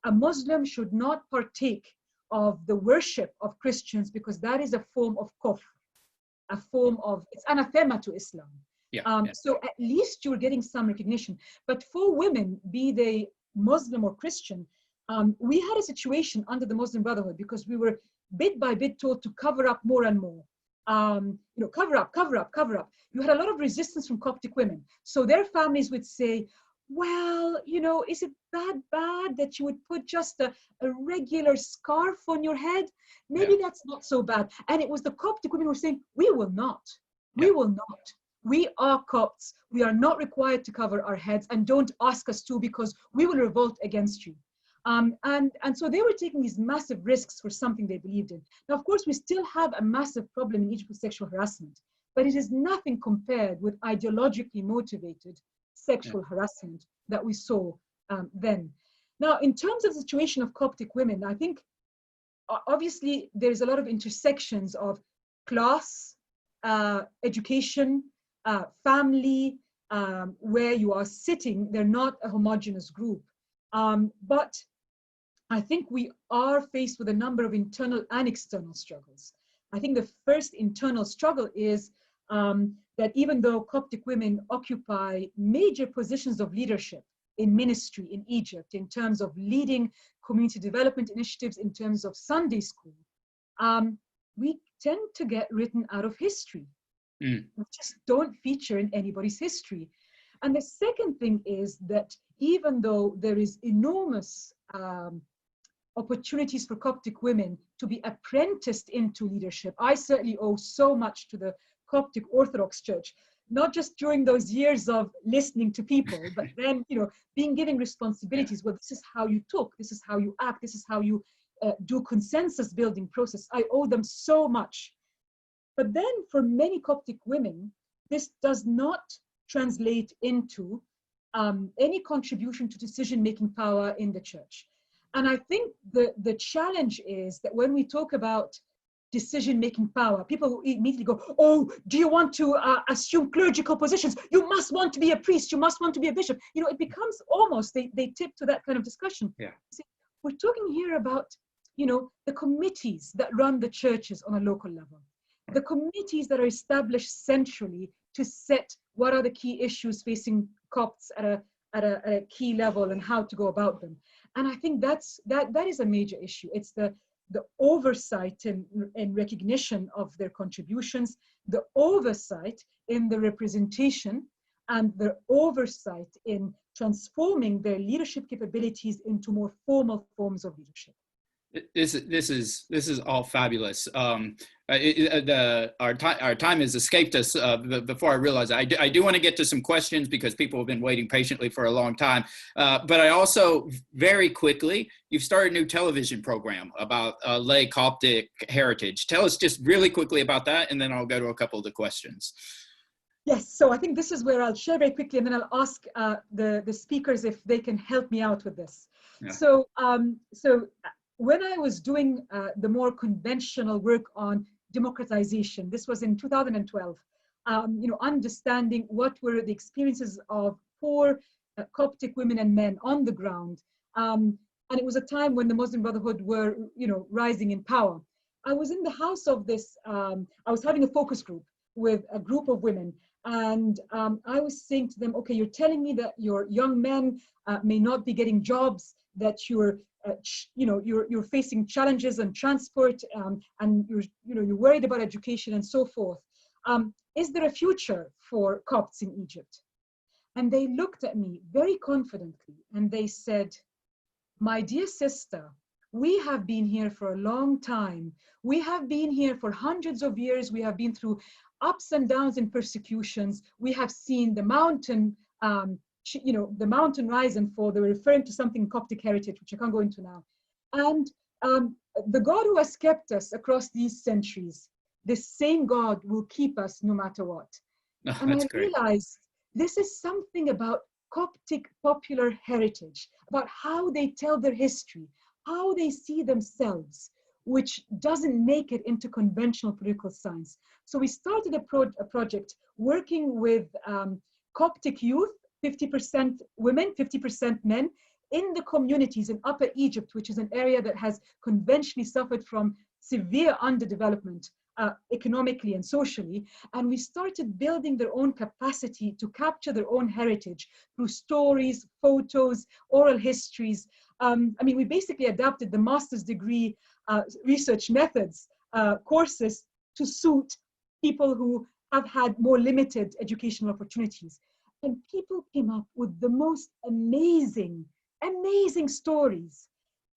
a Muslim should not partake of the worship of Christians because that is a form of kufr, a form of, it's anathema to Islam. So at least you're getting some recognition. But for women, be they Muslim or Christian, we had a situation under the Muslim Brotherhood because we were bit by bit told to cover up more and more. You know, cover up, cover up, cover up. You had a lot of resistance from Coptic women. So their families would say, well, you know, is it that bad that you would put just a regular scarf on your head? Maybe that's not so bad. And it was the Coptic women who were saying, we will not. We will not. We are Copts. We are not required to cover our heads, and don't ask us to because we will revolt against you. And so they were taking these massive risks for something they believed in. Now, of course, we still have a massive problem in Egypt with sexual harassment, but it is nothing compared with ideologically motivated sexual harassment that we saw then. Now, in terms of the situation of Coptic women, I think obviously there's a lot of intersections of class, education, family, where you are sitting. They're not a homogeneous group. But I think we are faced with a number of internal and external struggles. I think the first internal struggle is that even though Coptic women occupy major positions of leadership in ministry in Egypt, in terms of leading community development initiatives, in terms of Sunday school, we tend to get written out of history. We just don't feature in anybody's history. And the second thing is that even though there is enormous opportunities for Coptic women to be apprenticed into leadership, I certainly owe so much to the Coptic Orthodox Church, not just during those years of listening to people, but then, being given responsibilities. Well, this is how you talk, this is how you act, this is how you do consensus building process. I owe them so much. But then for many Coptic women, this does not translate into any contribution to decision-making power in the church. And I think the challenge is that when we talk about decision-making power, people immediately go, oh, do you want to assume clerical positions? You must want to be a priest, you must want to be a bishop. It becomes almost, they tip to that kind of discussion. Yeah. See, we're talking here about, the committees that run the churches on a local level, the committees that are established centrally to set what are the key issues facing Copts at a key level and how to go about them. And I think that is a major issue. It's the oversight and recognition of their contributions, the oversight in the representation, and the oversight in transforming their leadership capabilities into more formal forms of leadership. This is all fabulous. Our time has escaped us before I realized it. I do want to get to some questions because people have been waiting patiently for a long time. But I also, very quickly, you've started a new television program about lay Coptic heritage. Tell us just really quickly about that, and then I'll go to a couple of the questions. Yes, so I think this is where I'll share very quickly, and then I'll ask the speakers if they can help me out with this. Yeah. So when I was doing the more conventional work on democratization, this was in 2012, understanding what were the experiences of poor Coptic women and men on the ground. And it was a time when the Muslim Brotherhood were, rising in power. I was in the house of this, I was having a focus group with a group of women. And I was saying to them, okay, you're telling me that your young men may not be getting jobs, that you're facing challenges in transport, and you're worried about education and so forth. Is there a future for Copts in Egypt? And they looked at me very confidently and they said, my dear sister, we have been here for a long time. We have been here for hundreds of years. We have been through ups and downs and persecutions. We have seen the mountain, the mountain rise and fall. They were referring to something Coptic heritage, which I can't go into now. And the God who has kept us across these centuries, this same God will keep us no matter what. Oh, and I great. realized this is something about Coptic popular heritage, about how they tell their history, how they see themselves, which doesn't make it into conventional political science. So we started a project working with Coptic youth, 50% women, 50% men, in the communities in Upper Egypt, which is an area that has conventionally suffered from severe underdevelopment economically and socially. And we started building their own capacity to capture their own heritage through stories, photos, oral histories. We basically adapted the master's degree research methods courses to suit people who have had more limited educational opportunities. And people came up with the most amazing stories,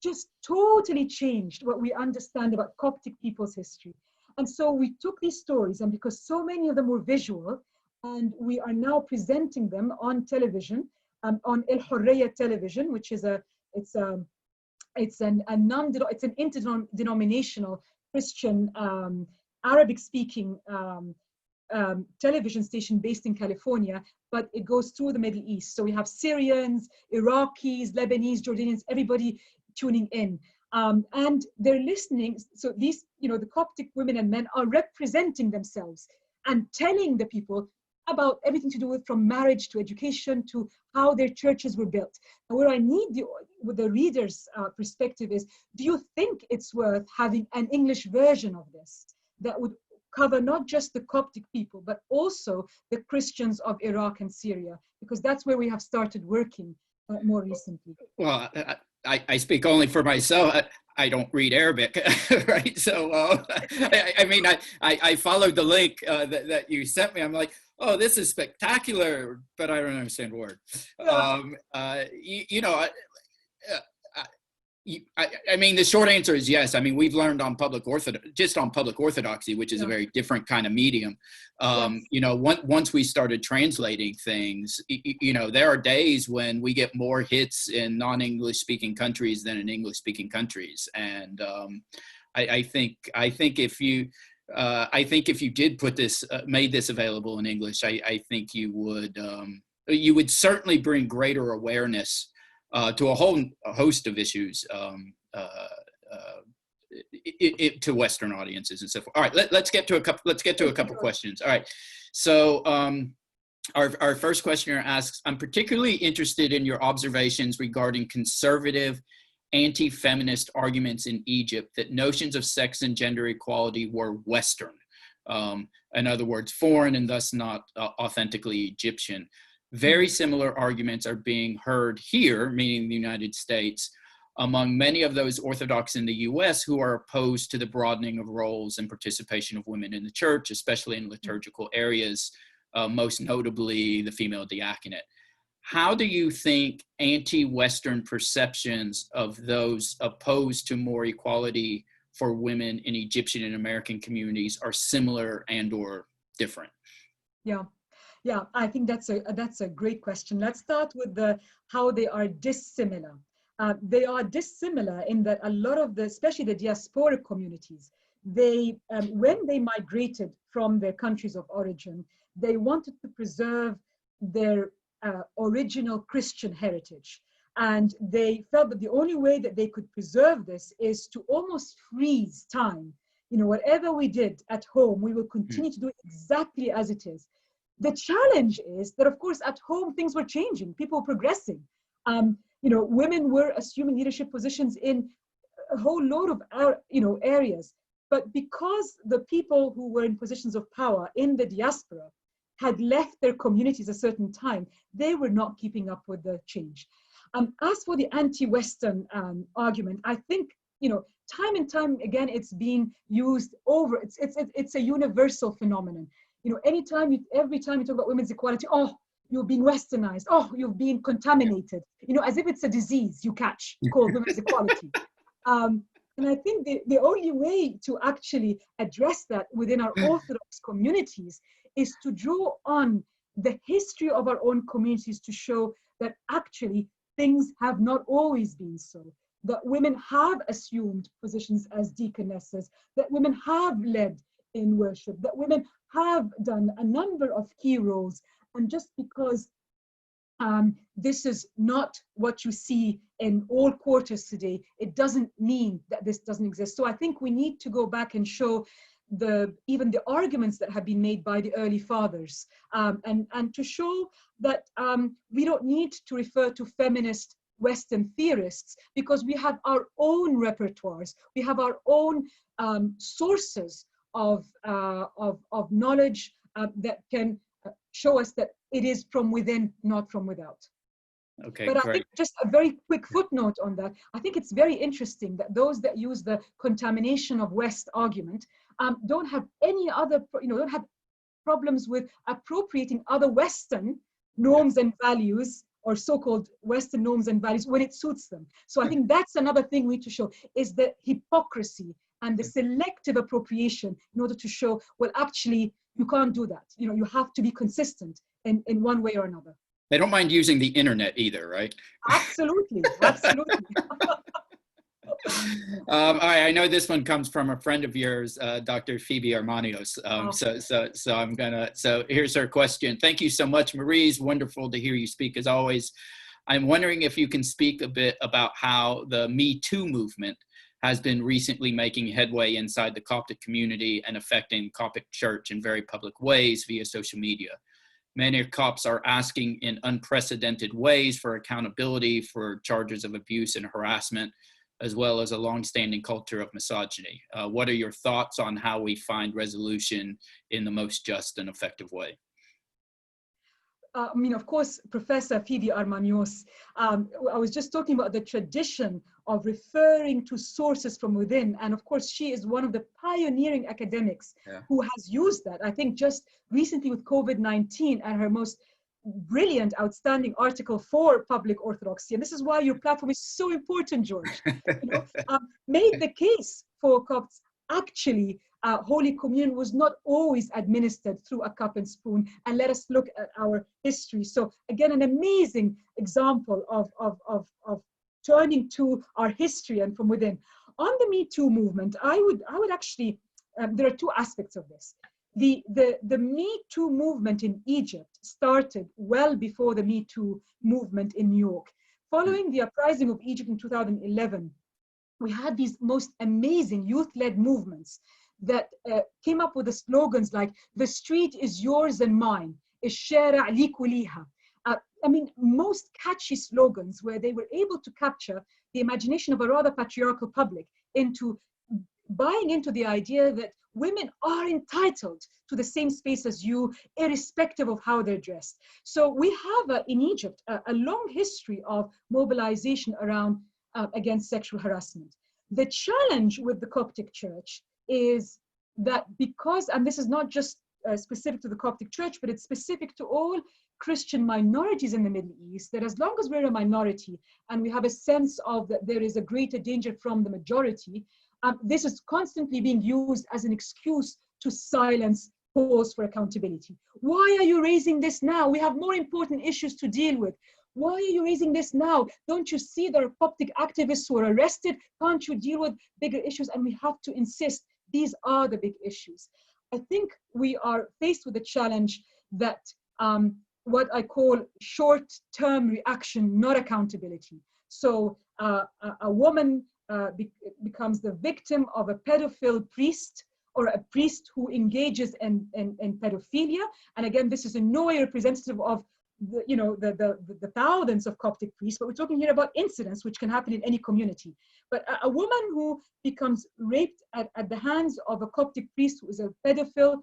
just totally changed what we understand about Coptic people's history. And so we took these stories, and because so many of them were visual, and we are now presenting them on television, on El Hurriya television, which is it's an interdenominational Christian Arabic-speaking television station based in California, but it goes through the Middle East. So we have Syrians, Iraqis, Lebanese, Jordanians, everybody tuning in. And they're listening. So these, the Coptic women and men are representing themselves and telling the people about everything to do with from marriage to education to how their churches were built. And where I need the reader's perspective is, do you think it's worth having an English version of this that would cover not just the Coptic people, but also the Christians of Iraq and Syria, because that's where we have started working more recently. Well, I speak only for myself. I don't read Arabic, right? So, I mean, I followed the link that you sent me. I'm like, oh, this is spectacular, but I don't understand a word. I mean, the short answer is yes. I mean, we've learned on public orthodoxy, which is a very different kind of medium. Once we started translating things, there are days when we get more hits in non-English speaking countries than in English speaking countries. And I think if you did made this available in English, I think you would certainly bring greater awareness to a whole host of issues to Western audiences and so forth. All right, let's get to a couple questions. All right, so our first questioner asks, I'm particularly interested in your observations regarding conservative anti-feminist arguments in Egypt that notions of sex and gender equality were Western. In other words, foreign and thus not authentically Egyptian. Very similar arguments are being heard here, meaning the United States, among many of those Orthodox in the US who are opposed to the broadening of roles and participation of women in the church, especially in liturgical areas, most notably the female diaconate. How do you think anti-Western perceptions of those opposed to more equality for women in Egyptian and American communities are similar and or different? Yeah, I think that's a great question. Let's start with how they are dissimilar. They are dissimilar in that a lot of especially the diasporic communities, when they migrated from their countries of origin, they wanted to preserve their original Christian heritage. And they felt that the only way that they could preserve this is to almost freeze time. Whatever we did at home, we will continue to do it exactly as it is. The challenge is that, of course, at home, things were changing. People were progressing. Women were assuming leadership positions in a whole load of areas. But because the people who were in positions of power in the diaspora had left their communities a certain time, they were not keeping up with the change. As for the anti-Western argument, I think, time and time again, it's being used over. It's a universal phenomenon. Every time you talk about women's equality, oh, you've been westernized, oh, you've been contaminated, as if it's a disease you catch called women's equality. And I think the only way to actually address that within our Orthodox communities is to draw on the history of our own communities to show that actually things have not always been so, that women have assumed positions as deaconesses, that women have led in worship, that women have done a number of key roles. And just because this is not what you see in all quarters today, it doesn't mean that this doesn't exist. So I think we need to go back and show even the arguments that have been made by the early fathers, and to show that we don't need to refer to feminist Western theorists, because we have our own repertoires, we have our own sources of knowledge that can show us that it is from within, not from without. Okay, but great. I think just a very quick footnote on that. I think it's very interesting that those that use the contamination of West argument don't have any other, don't have problems with appropriating other Western norms and values, or so-called Western norms and values, when it suits them. So I think that's another thing we need to show, is the hypocrisy and the selective appropriation in order to show, well, actually, you can't do that. You have to be consistent in one way or another. They don't mind using the internet either, right? Absolutely, absolutely. All right, I know this one comes from a friend of yours, Dr. Phoebe Armanios. So here's her question. Thank you so much, Mariz. Wonderful to hear you speak as always. I'm wondering if you can speak a bit about how the Me Too movement has been recently making headway inside the Coptic community and affecting Coptic church in very public ways via social media. Many Copts are asking in unprecedented ways for accountability for charges of abuse and harassment. as well as a long-standing culture of misogyny. What are your thoughts on how we find resolution in the most just and effective way? I mean, of course, Professor Phoebe Armanios, I was just talking about the tradition of referring to sources from within. And of course, she is one of the pioneering academics who has used that. I think just recently with COVID-19 and her most brilliant, outstanding article for public orthodoxy. And this is why your platform is so important, George. Made the case for Copts actually Holy Communion was not always administered through a cup and spoon, and let us look at our history. So again, an amazing example of turning to our history and from within. On the Me Too movement, I would actually, there are two aspects of this. The Me Too movement in Egypt started well before the Me Too movement in New York. Following the uprising of Egypt in 2011, we had these most amazing youth-led movements that came up with the slogans like, the street is yours and mine, الشارع ليك وليها. I mean, most catchy slogans where they were able to capture the imagination of a rather patriarchal public into buying into the idea that women are entitled to the same space as you, irrespective of how they're dressed. So we have in Egypt a long history of mobilization around against sexual harassment. The challenge with the Coptic Church is that because, and this is not just specific to the Coptic Church, but it's specific to all Christian minorities in the Middle East, that as long as we're a minority and we have a sense of that there is a greater danger from the majority, this is constantly being used as an excuse to silence calls for accountability. Why are you raising this now? We have more important issues to deal with. Why are you raising this now? Don't you see there are Coptic activists who are arrested? Can't you deal with bigger issues? And we have to insist these are the big issues. I think we are faced with a challenge that what I call short-term reaction, not accountability. So a woman becomes the victim of a pedophile priest or a priest who engages in pedophilia. And again, this is in no way representative of the thousands of Coptic priests, but we're talking here about incidents which can happen in any community. But a woman who becomes raped at the hands of a Coptic priest who is a pedophile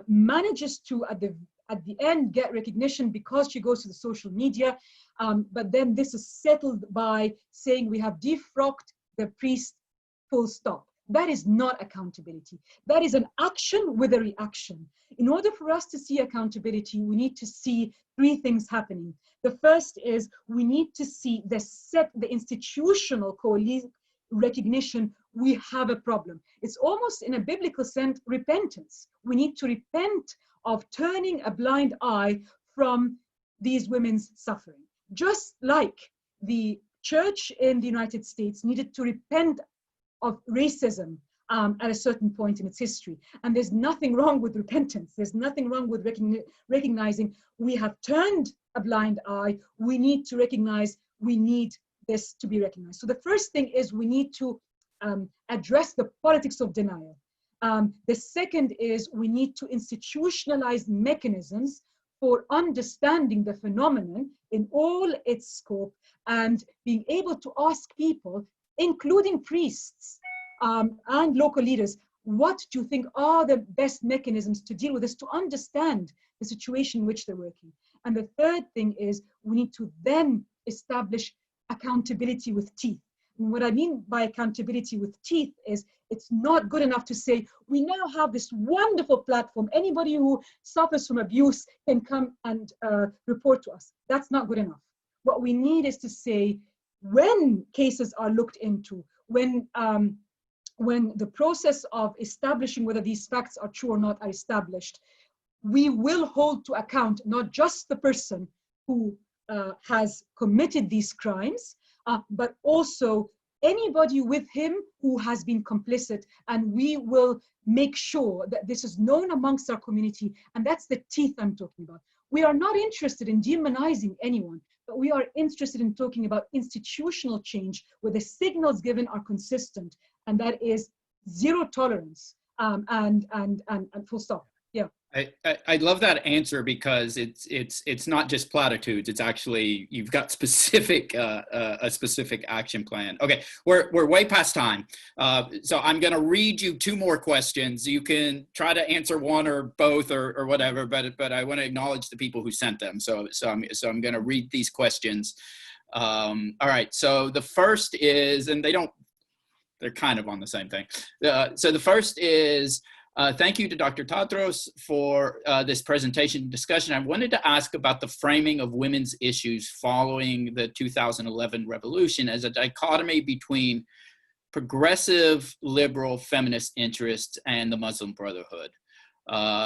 manages to, at the end, get recognition because she goes to the social media. But then this is settled by saying we have defrocked the priest, full stop. That is not accountability. That is an action with a reaction. In order for us to see accountability, we need to see three things happening. The first is we need to see the institutional recognition we have a problem. It's almost in a biblical sense, repentance. We need to repent of turning a blind eye from these women's suffering. Just like the church in the United States needed to repent of racism at a certain point in its history. And there's nothing wrong with repentance. There's nothing wrong with recognizing we have turned a blind eye. We need to recognize we need this to be recognized. So the first thing is we need to address the politics of denial. The second is we need to institutionalize mechanisms for understanding the phenomenon in all its scope and being able to ask people, including priests and local leaders, what do you think are the best mechanisms to deal with this, to understand the situation in which they're working? And the third thing is we need to then establish accountability with teeth. And what I mean by accountability with teeth is it's not good enough to say, we now have this wonderful platform. Anybody who suffers from abuse can come and report to us. That's not good enough. What we need is to say, when cases are looked into, when the process of establishing whether these facts are true or not are established, we will hold to account not just the person who has committed these crimes, but also anybody with him who has been complicit, and we will make sure that this is known amongst our community, and that's the teeth I'm talking about. We are not interested in demonizing anyone, but we are interested in talking about institutional change where the signals given are consistent, and that is zero tolerance and full stop. Yeah. I love that answer because it's not just platitudes. It's actually, you've got specific a specific action plan. Okay, we're way past time, so I'm going to read you two more questions. You can try to answer one or both or whatever, but I want to acknowledge the people who sent them. So I'm going to read these questions. All right. So the first is, and they're kind of on the same thing. So the first is, thank you to Dr. Tadros for this presentation and discussion. I wanted to ask about the framing of women's issues following the 2011 revolution as a dichotomy between progressive, liberal, feminist interests and the Muslim Brotherhood.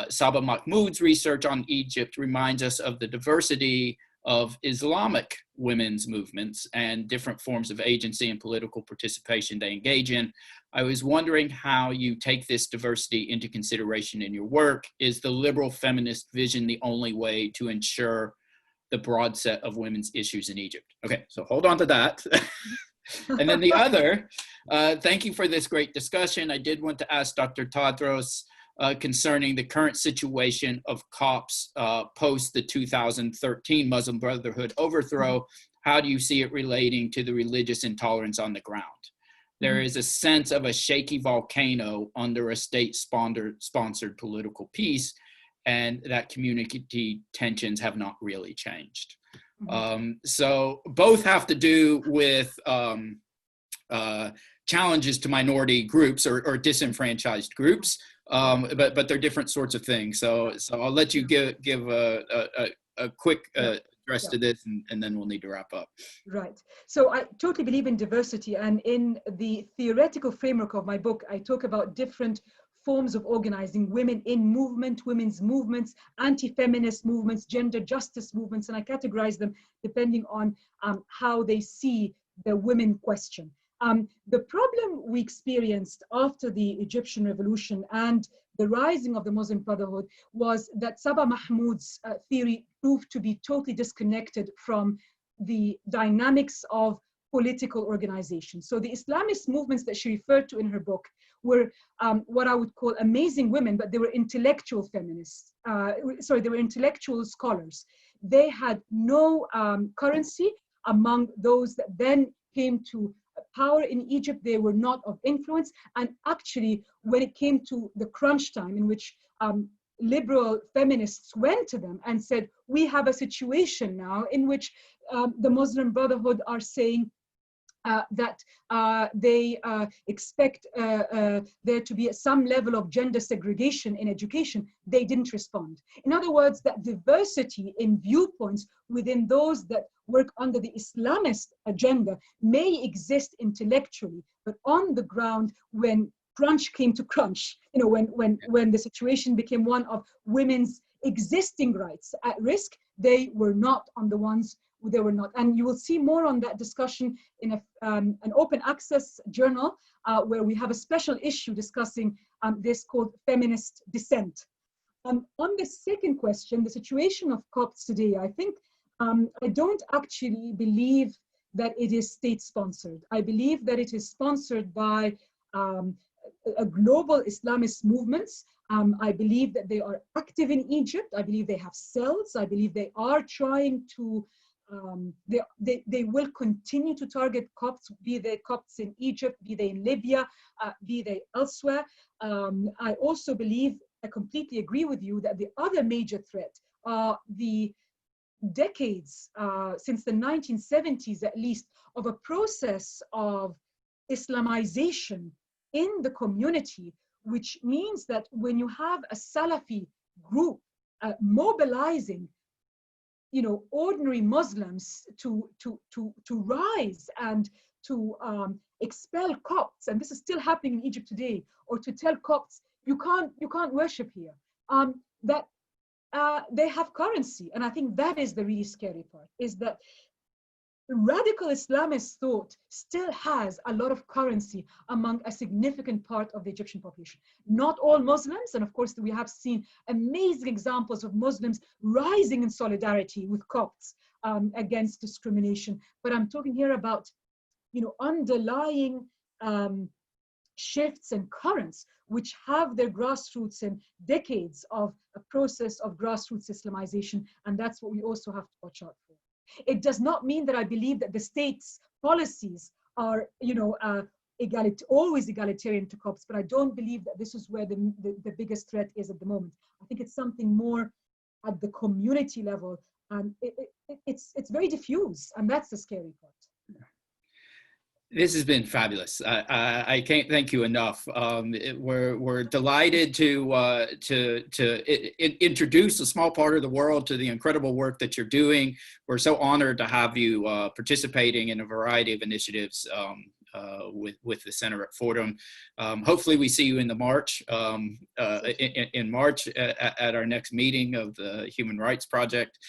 Saba Mahmoud's research on Egypt reminds us of the diversity of Islamic women's movements and different forms of agency and political participation they engage in. I was wondering how you take this diversity into consideration in your work. Is the liberal feminist vision the only way to ensure the broad set of women's issues in Egypt? Okay, so hold on to that. And then the other, thank you for this great discussion. I did want to ask Dr. Tadros concerning the current situation of Copts post the 2013 Muslim Brotherhood overthrow. How do you see it relating to the religious intolerance on the ground? There is a sense of a shaky volcano under a state-sponsored political peace, and that community tensions have not really changed. So both have to do with challenges to minority groups or disenfranchised groups, but they're different sorts of things. So I'll let you give a quick address to this, and then we'll need to wrap up. Right. So I totally believe in diversity, and in the theoretical framework of my book, I talk about different forms of organizing: women in movement, women's movements, anti-feminist movements, gender justice movements, and I categorize them depending on how they see the women question. The problem we experienced after the Egyptian revolution and the rising of the Muslim Brotherhood was that Saba Mahmoud's theory proved to be totally disconnected from the dynamics of political organization. So the Islamist movements that she referred to in her book were what I would call amazing women, but they were intellectual feminists. They were intellectual scholars. They had no currency among those that then came to power in Egypt. They were not of influence. And actually, when it came to the crunch time in which liberal feminists went to them and said, we have a situation now in which the Muslim Brotherhood are saying that they expect there to be some level of gender segregation in education, they didn't respond. In other words, that diversity in viewpoints within those that work under the Islamist agenda may exist intellectually, but on the ground, when crunch came to crunch, when the situation became one of women's existing rights at risk, they were not on the ones. They were not. And you will see more on that discussion in an open access journal where we have a special issue discussing this called Feminist Dissent. On the second question, the situation of Copts today, I think I don't actually believe that it is state-sponsored. I believe that it is sponsored by a global Islamist movements. I believe that they are active in Egypt. I believe they have cells. I believe they are trying to they will continue to target Copts, be they Copts in Egypt, be they in Libya, be they elsewhere. I also believe, I completely agree with you, that the other major threat are the decades, since the 1970s at least, of a process of Islamization in the community, which means that when you have a Salafi group mobilizing ordinary Muslims to rise and to expel Copts, and this is still happening in Egypt today, or to tell Copts, you can't worship here, that they have currency. And I think that is the really scary part, is that radical Islamist thought still has a lot of currency among a significant part of the Egyptian population. Not all Muslims, and of course we have seen amazing examples of Muslims rising in solidarity with Copts against discrimination. But I'm talking here about, underlying shifts and currents which have their grassroots in decades of a process of grassroots Islamization, and that's what we also have to watch out for. It does not mean that I believe that the state's policies are, always egalitarian to Copts, but I don't believe that this is where the biggest threat is at the moment. I think it's something more at the community level, and it's very diffuse, and that's the scary part. This has been fabulous. I can't thank you enough. We're delighted to introduce a small part of the world to the incredible work that you're doing. We're so honored to have you participating in a variety of initiatives with the center at Fordham. Hopefully we see you in the March, in March at our next meeting of the Human Rights Project.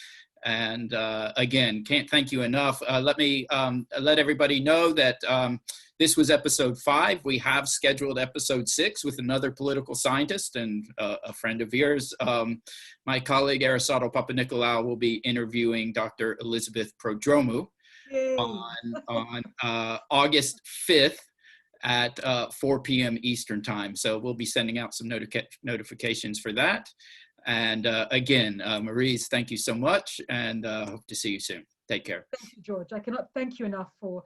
And again, can't thank you enough. Let me let everybody know that this was episode 5. We have scheduled episode 6 with another political scientist and a friend of yours. My colleague Aristotle Papanikolaou will be interviewing Dr. Elizabeth Prodromou on August 5th at 4 p.m. Eastern time. So we'll be sending out some notifications for that. And again, Mariz, thank you so much, and hope to see you soon. Take care. Thank you, George. I cannot thank you enough for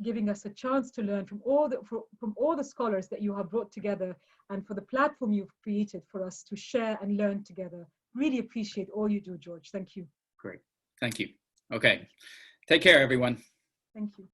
giving us a chance to learn from all the scholars that you have brought together, and for the platform you've created for us to share and learn together. Really appreciate all you do, George. Thank you. Great. Thank you. Okay. Take care, everyone. Thank you.